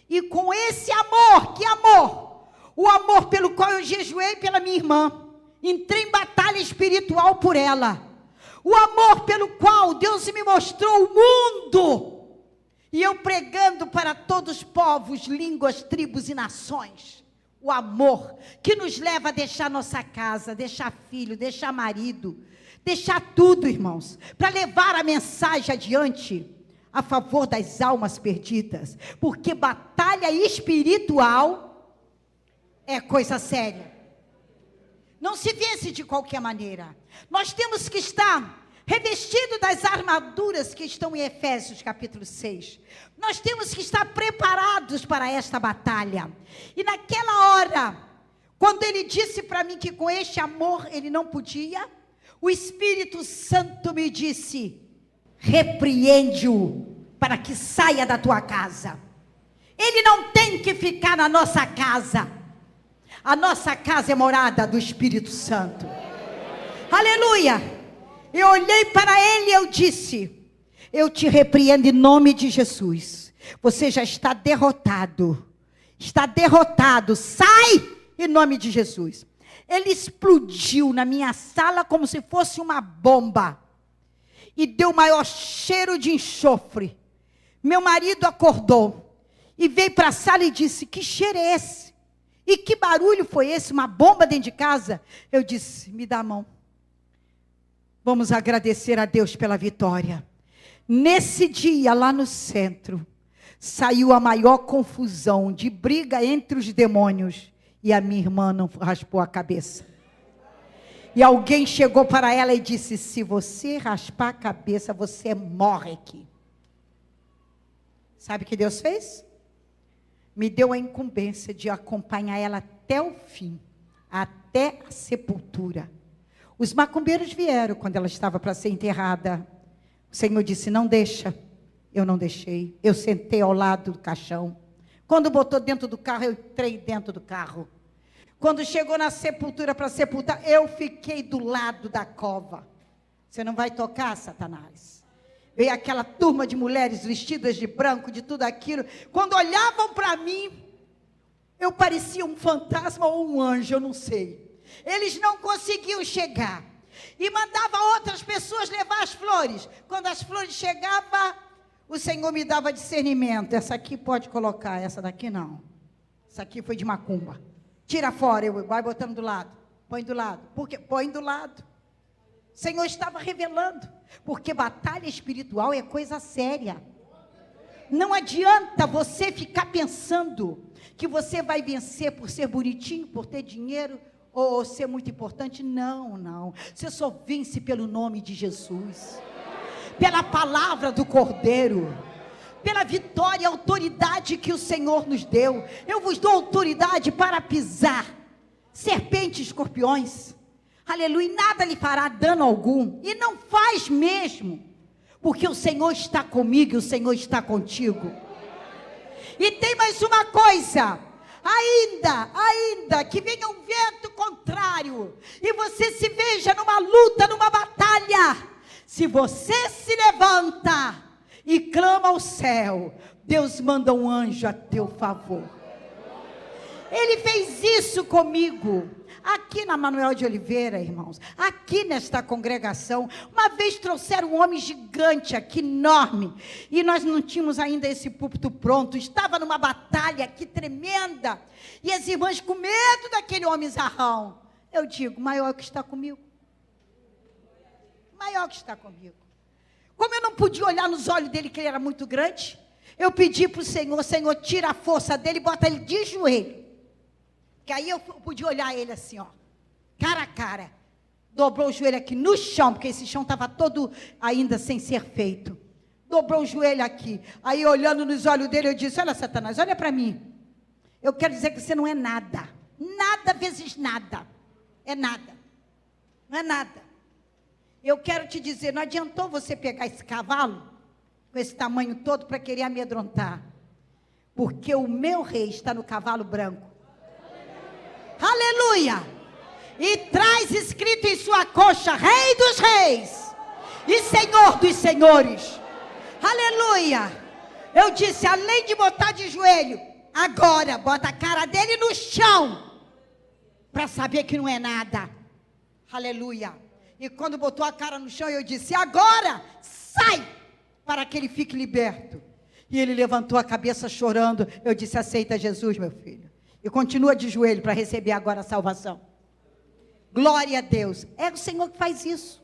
E com esse amor, que amor? O amor pelo qual eu jejuei pela minha irmã, entrei em batalha espiritual por ela. O amor pelo qual Deus me mostrou o mundo, e eu pregando para todos os povos, línguas, tribos e nações. O amor que nos leva a deixar nossa casa, deixar filho, deixar marido, deixar tudo, irmãos, para levar a mensagem adiante a favor das almas perdidas, porque batalha espiritual é coisa séria. Não se vence de qualquer maneira. Nós temos que estar revestido das armaduras que estão em Efésios capítulo 6. Nós temos que estar preparados para esta batalha. E naquela hora, quando ele disse para mim que com este amor ele não podia, o Espírito Santo me disse: repreende-o para que saia da tua casa. Ele não tem que ficar na nossa casa. A nossa casa é morada do Espírito Santo. Aleluia. Eu olhei para ele e eu disse: eu te repreendo em nome de Jesus. Você já está derrotado. Está derrotado. Sai em nome de Jesus. Ele explodiu na minha sala como se fosse uma bomba. E deu o maior cheiro de enxofre. Meu marido acordou e veio para a sala e disse: que cheiro é esse? E que barulho foi esse? Uma bomba dentro de casa? Eu disse: me dá a mão. Vamos agradecer a Deus pela vitória. Nesse dia, lá no centro, saiu a maior confusão de briga entre os demônios. E a minha irmã não raspou a cabeça. E alguém chegou para ela e disse: se você raspar a cabeça, você morre aqui. Sabe o que Deus fez? Me deu a incumbência de acompanhar ela até o fim, até a sepultura. Os macumbeiros vieram quando ela estava para ser enterrada. O Senhor disse: não deixa. Eu não deixei. Eu sentei ao lado do caixão. Quando botou dentro do carro, eu entrei dentro do carro. Quando chegou na sepultura para sepultar, eu fiquei do lado da cova. Você não vai tocar, Satanás. Veio aquela turma de mulheres vestidas de branco, de tudo aquilo. Quando olhavam para mim, eu parecia um fantasma ou um anjo, eu não sei. Eles não conseguiam chegar. E mandava outras pessoas levar as flores. Quando as flores chegavam, o Senhor me dava discernimento. Essa aqui pode colocar, essa daqui não. Essa aqui foi de macumba. Tira fora, eu vai botando do lado. Põe do lado. Por quê? Põe do lado. O Senhor estava revelando. Porque batalha espiritual é coisa séria. Não adianta você ficar pensando que você vai vencer por ser bonitinho, por ter dinheiro, ou ser muito importante. Não, não. Você só vence pelo nome de Jesus, pela palavra do Cordeiro, pela vitória e autoridade que o Senhor nos deu. Eu vos dou autoridade para pisar serpentes e escorpiões. Aleluia, e nada lhe fará dano algum. E não faz mesmo, porque o Senhor está comigo e o Senhor está contigo. E tem mais uma coisa: ainda que venha um vento contrário e você se veja numa luta, numa batalha, se você se levanta e clama ao céu, Deus manda um anjo a teu favor. Ele fez isso comigo, aqui na Manuel de Oliveira, irmãos, aqui nesta congregação. Uma vez trouxeram um homem gigante aqui, enorme, e nós não tínhamos ainda esse púlpito pronto, estava numa batalha aqui tremenda, e as irmãs com medo daquele homem zarrão. Eu digo, maior que está comigo, maior que está comigo. Como eu não podia olhar nos olhos dele, que ele era muito grande, eu pedi para o Senhor: Senhor, tira a força dele e bota ele de joelho. Que aí eu podia olhar ele assim, ó, cara a cara. Dobrou o joelho aqui no chão, porque esse chão estava todo ainda sem ser feito. Dobrou o joelho aqui. Aí olhando nos olhos dele, eu disse: olha, Satanás, olha para mim. Eu quero dizer que você não é nada. Nada vezes nada. É nada. Não é nada. Eu quero te dizer, não adiantou você pegar esse cavalo, com esse tamanho todo, para querer amedrontar. Porque o meu rei está no cavalo branco. Aleluia! E traz escrito em sua coxa: Rei dos Reis e Senhor dos Senhores. Aleluia! Eu disse, além de botar de joelho, agora bota a cara dele no chão, para saber que não é nada. Aleluia! E quando botou a cara no chão, eu disse: agora sai, para que ele fique liberto. E ele levantou a cabeça chorando. Eu disse: aceita Jesus, meu filho. E continua de joelho para receber agora a salvação. Glória a Deus. É o Senhor que faz isso.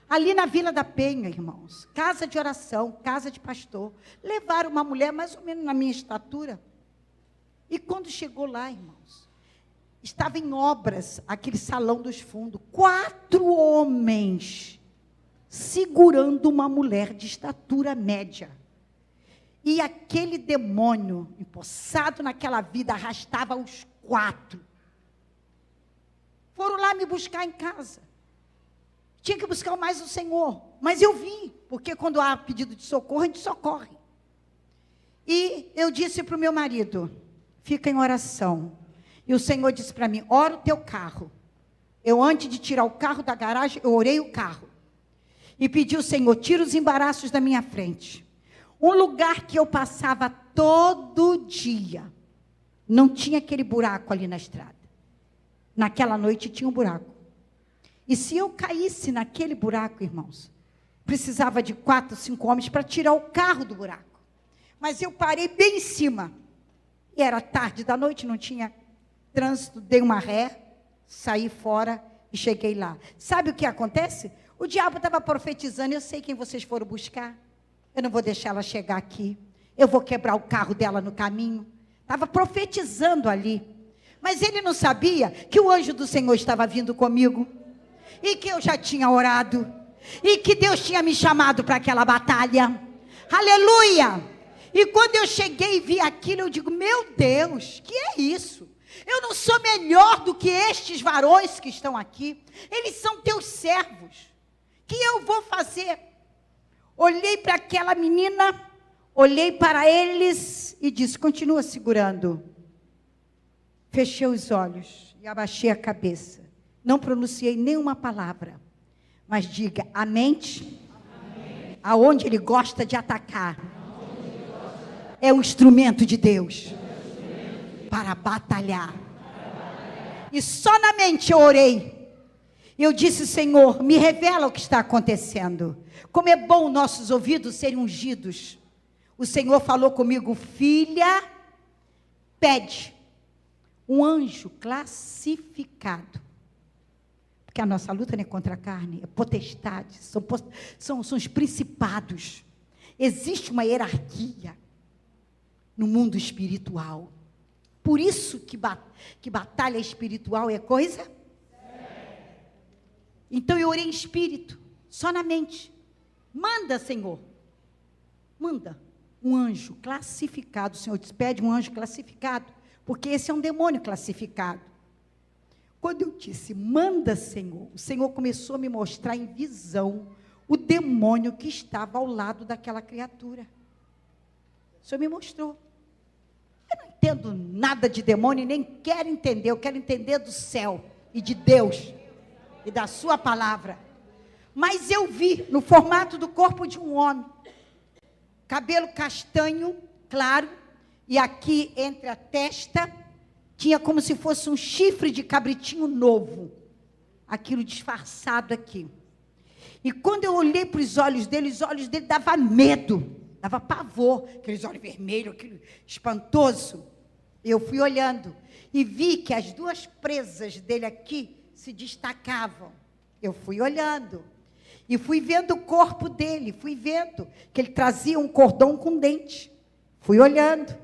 Ali na Vila da Penha, irmãos, casa de oração, casa de pastor, levaram uma mulher mais ou menos na minha estatura. E quando chegou lá, irmãos, estava em obras aquele salão dos fundos. 4 homens segurando uma mulher de estatura média. E aquele demônio empossado naquela vida arrastava os 4. Foram lá me buscar em casa. Tinha que buscar mais o Senhor. Mas eu vim, porque quando há pedido de socorro, a gente socorre. E eu disse para o meu marido: fica em oração. E o Senhor disse para mim: ora o teu carro. Eu, antes de tirar o carro da garagem, eu orei o carro. E pedi ao Senhor: tira os embaraços da minha frente. Um lugar que eu passava todo dia, não tinha aquele buraco ali na estrada. Naquela noite tinha um buraco. E se eu caísse naquele buraco, irmãos, precisava de 4, 5 homens para tirar o carro do buraco. Mas eu parei bem em cima. E era tarde da noite, não tinha trânsito, dei uma ré, saí fora e cheguei lá. Sabe o que acontece? O diabo estava profetizando: eu sei quem vocês foram buscar. Eu não vou deixar ela chegar aqui. Eu vou quebrar o carro dela no caminho. Estava profetizando ali. Mas ele não sabia que o anjo do Senhor estava vindo comigo. E que eu já tinha orado. E que Deus tinha me chamado para aquela batalha. Aleluia! E quando eu cheguei e vi aquilo, eu digo: meu Deus, que é isso? Eu não sou melhor do que estes varões que estão aqui. Eles são teus servos. Que eu vou fazer? Olhei para aquela menina, olhei para eles e disse: continua segurando. Fechei os olhos e abaixei a cabeça. Não pronunciei nenhuma palavra. Mas diga: a mente, aonde ele gosta de atacar, é um instrumento de Deus para batalhar. E só na mente eu orei. Eu disse: Senhor, me revela o que está acontecendo. Como é bom nossos ouvidos serem ungidos. O Senhor falou comigo: filha, pede um anjo classificado. Porque a nossa luta não é contra a carne, é potestade, são os principados. Existe uma hierarquia no mundo espiritual. Por isso que batalha espiritual é coisa Então eu orei em espírito, só na mente. Manda, Senhor. Manda um anjo classificado. O Senhor disse, pede um anjo classificado, porque esse é um demônio classificado. Quando eu disse, manda, Senhor, o Senhor começou a me mostrar em visão o demônio que estava ao lado daquela criatura. O Senhor me mostrou. Eu não entendo nada de demônio, nem quero entender. Eu quero entender do céu e de Deus e da sua palavra. Mas eu vi no formato do corpo de um homem, cabelo castanho, claro, e aqui entre a testa tinha como se fosse um chifre de cabritinho novo, aquilo disfarçado aqui. E quando eu olhei para os olhos dele davam medo, dava pavor, aqueles olhos vermelhos, aquele espantoso. Eu fui olhando e vi que as duas presas dele aqui se destacavam. Eu fui olhando e fui vendo o corpo dele, fui vendo que ele trazia um cordão com dente. Fui olhando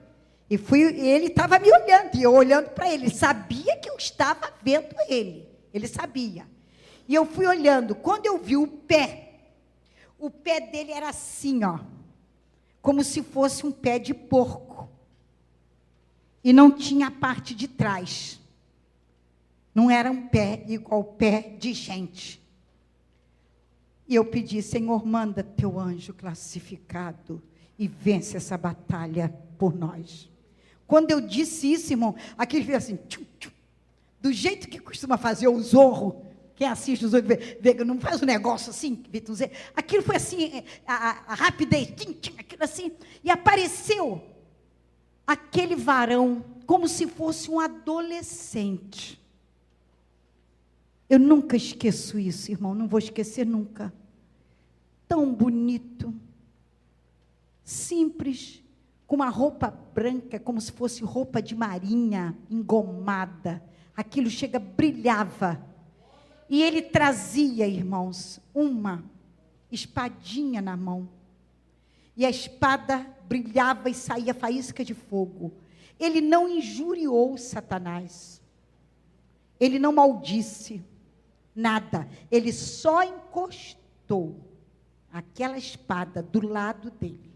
e ele estava me olhando e eu olhando para ele. Ele sabia que eu estava vendo ele, ele sabia. E eu fui olhando. Quando eu vi o pé dele era assim, ó, como se fosse um pé de porco. E não tinha a parte de trás. Não era um pé igual pé de gente. E eu pedi, Senhor, manda teu anjo classificado e vence essa batalha por nós. Quando eu disse isso, irmão, aquele fez assim, tchum, tchum, do jeito que costuma fazer o Zorro. Quem assiste os outros, não faz um negócio assim, aquilo foi assim, a rapidez, aquilo assim, e apareceu aquele varão, como se fosse um adolescente. Eu nunca esqueço isso, irmão, não vou esquecer nunca. Tão bonito, simples, com uma roupa branca, como se fosse roupa de marinha, engomada, aquilo brilhava. E ele trazia, irmãos, uma espadinha na mão. E a espada brilhava e saía faísca de fogo. Ele não injuriou Satanás. Ele não maldisse nada. Ele só encostou aquela espada do lado dele.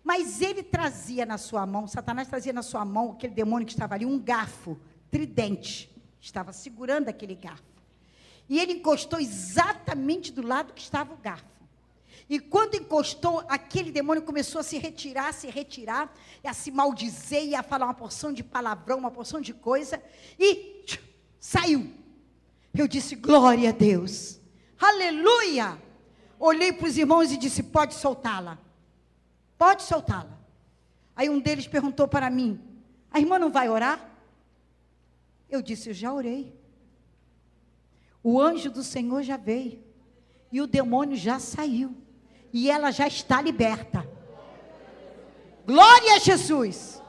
Mas ele trazia na sua mão, Satanás trazia na sua mão, aquele demônio que estava ali, um garfo tridente. Estava segurando aquele garfo. E ele encostou exatamente do lado que estava o garfo. E quando encostou, aquele demônio começou a se retirar, e a se maldizer, e a falar uma porção de palavrão, uma porção de coisa, e saiu. Eu disse, glória a Deus, aleluia. Olhei para os irmãos e disse, pode soltá-la. Pode soltá-la. Aí um deles perguntou para mim, a irmã não vai orar? Eu disse, eu já orei. O anjo do Senhor já veio. E o demônio já saiu. E ela já está liberta. Glória a Jesus.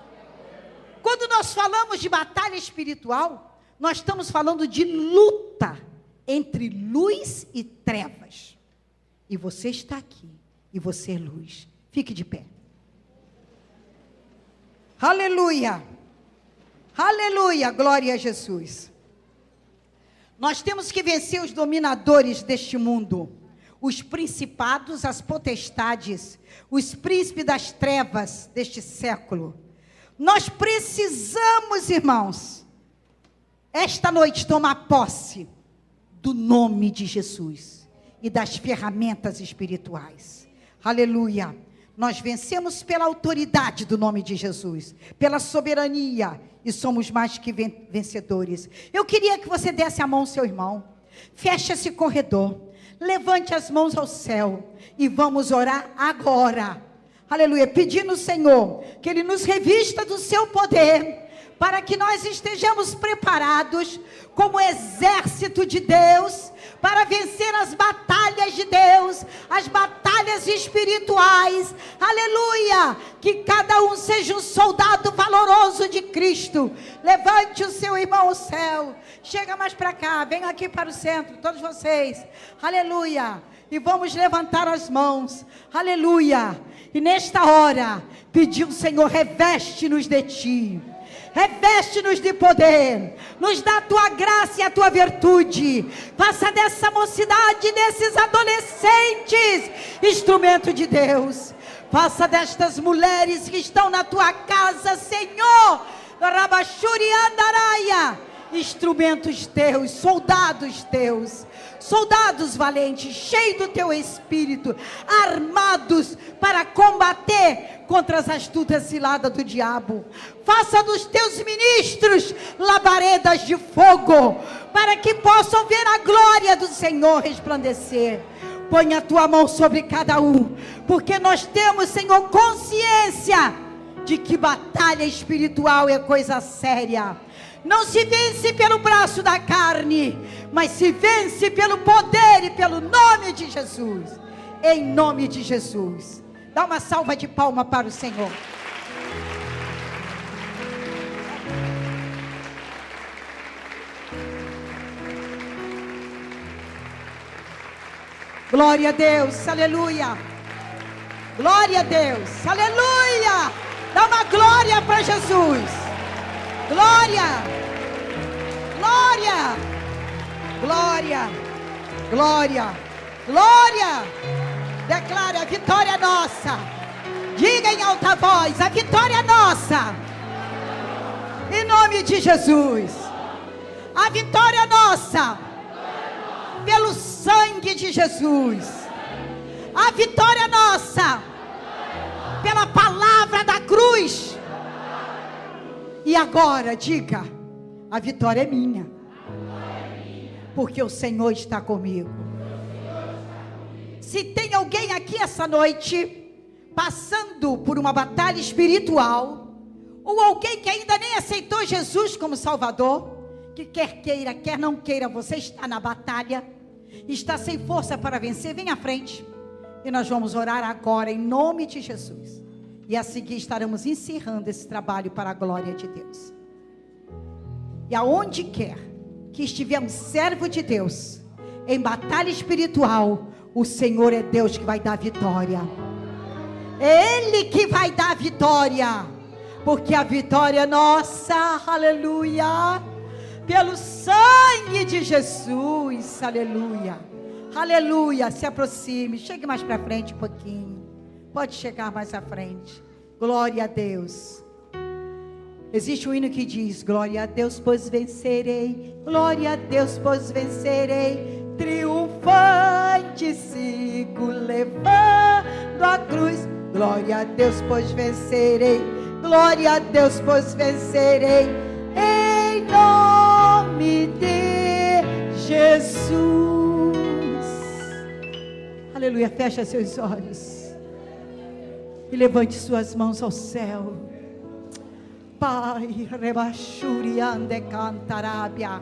Quando nós falamos de batalha espiritual, nós estamos falando de luta entre luz e trevas. E você está aqui. E você é luz. Fique de pé. Aleluia. Aleluia. Glória a Jesus. Nós temos que vencer os dominadores deste mundo, os principados, as potestades, os príncipes das trevas deste século. Nós precisamos, irmãos, esta noite tomar posse do nome de Jesus e das ferramentas espirituais. Aleluia. Nós vencemos pela autoridade do nome de Jesus, pela soberania, e somos mais que vencedores. Eu queria que você desse a mão ao seu irmão, feche esse corredor, levante as mãos ao céu, e vamos orar agora. Aleluia, pedindo ao Senhor, que Ele nos revista do seu poder, para que nós estejamos preparados, como exército de Deus, para vencer as batalhas de Deus, as batalhas espirituais. Aleluia, que cada um seja um soldado valoroso de Cristo. Levante o seu irmão ao céu, chega mais para cá, venha aqui para o centro, todos vocês, aleluia, e vamos levantar as mãos, aleluia, e nesta hora, pedir ao Senhor, reveste-nos de Ti, Reveste-nos de poder, nos dá a tua graça e a tua virtude. Faça dessa mocidade, desses adolescentes, instrumento de Deus. Faça destas mulheres que estão na tua casa, Senhor, Rabachuri Andaraia, instrumentos teus, soldados teus, soldados valentes, cheios do teu espírito, armados para combater contra as astutas ciladas do diabo. Faça dos teus ministros labaredas de fogo, para que possam ver a glória do Senhor resplandecer. Põe a tua mão sobre cada um, porque nós temos, Senhor, consciência de que batalha espiritual é coisa séria. Não se vence pelo braço da carne, mas se vence pelo poder e pelo nome de Jesus. Em nome de Jesus. Dá uma salva de palmas para o Senhor. Glória a Deus, aleluia. Glória a Deus, aleluia. Dá uma glória para Jesus. Glória, glória, glória, glória, glória. Declare: a vitória é nossa. Diga em alta voz: a vitória é nossa. Em nome de Jesus. A vitória é nossa. Pelo sangue de Jesus. A vitória é nossa. Pela palavra da cruz. E agora diga: a vitória é minha. Porque o Senhor está comigo. Se tem alguém aqui essa noite passando por uma batalha espiritual, ou alguém que ainda nem aceitou Jesus como Salvador, que quer queira, quer não queira, você está na batalha, está sem força para vencer, vem à frente. E nós vamos orar agora em nome de Jesus. E a seguir estaremos encerrando esse trabalho para a glória de Deus. E aonde quer que estiver um servo de Deus em batalha espiritual, o Senhor é Deus que vai dar vitória. É Ele que vai dar vitória. Porque a vitória é nossa, aleluia. Pelo sangue de Jesus, aleluia. Aleluia, se aproxime, chegue mais para frente um pouquinho. Pode chegar mais à frente. Glória a Deus. Existe um hino que diz: glória a Deus, pois vencerei. Glória a Deus, pois vencerei. Triunfante sigo levando a cruz. Glória a Deus, pois vencerei. Glória a Deus, pois vencerei. Em nome de Jesus. Aleluia, fecha seus olhos. E levante suas mãos ao céu. Pai, rebachuriande cantarabia.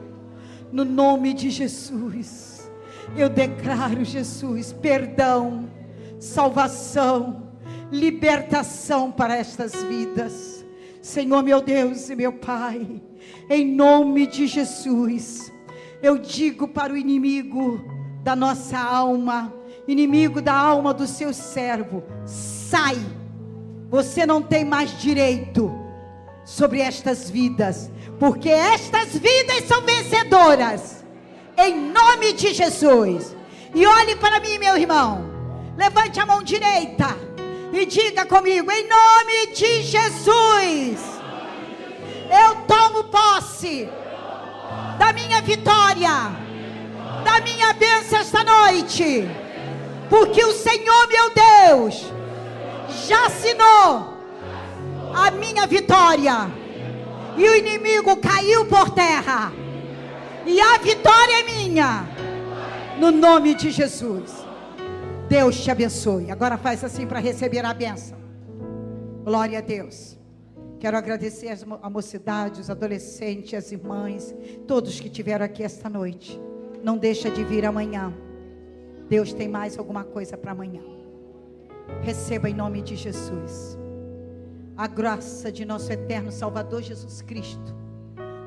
No nome de Jesus, eu declaro, Jesus, perdão, salvação, libertação para estas vidas. Senhor, meu Deus e meu Pai, em nome de Jesus, eu digo para o inimigo da nossa alma, inimigo da alma do seu servo: sai, você não tem mais direito sobre estas vidas, porque estas vidas são vencedoras, em nome de Jesus. E olhe para mim, meu irmão, levante a mão direita e diga comigo: em nome de Jesus, eu tomo posse da minha vitória, da minha bênção esta noite, porque o Senhor, meu Deus, já assinou a minha vitória, e o inimigo caiu por terra, e a vitória é minha, no nome de Jesus. Deus te abençoe. Agora faz assim para receber a bênção. Glória a Deus. Quero agradecer a mocidade, os adolescentes, as irmãs, todos que estiveram aqui esta noite. Não deixa de vir amanhã. Deus tem mais alguma coisa para amanhã. Receba em nome de Jesus a graça de nosso eterno Salvador Jesus Cristo,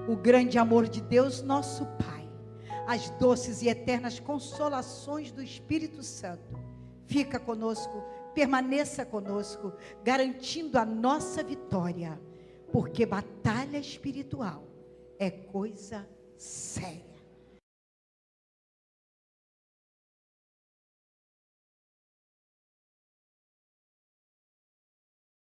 o grande amor de Deus nosso Pai, as doces e eternas consolações do Espírito Santo. Fica conosco, permaneça conosco, garantindo a nossa vitória. porque batalha espiritual é coisa séria.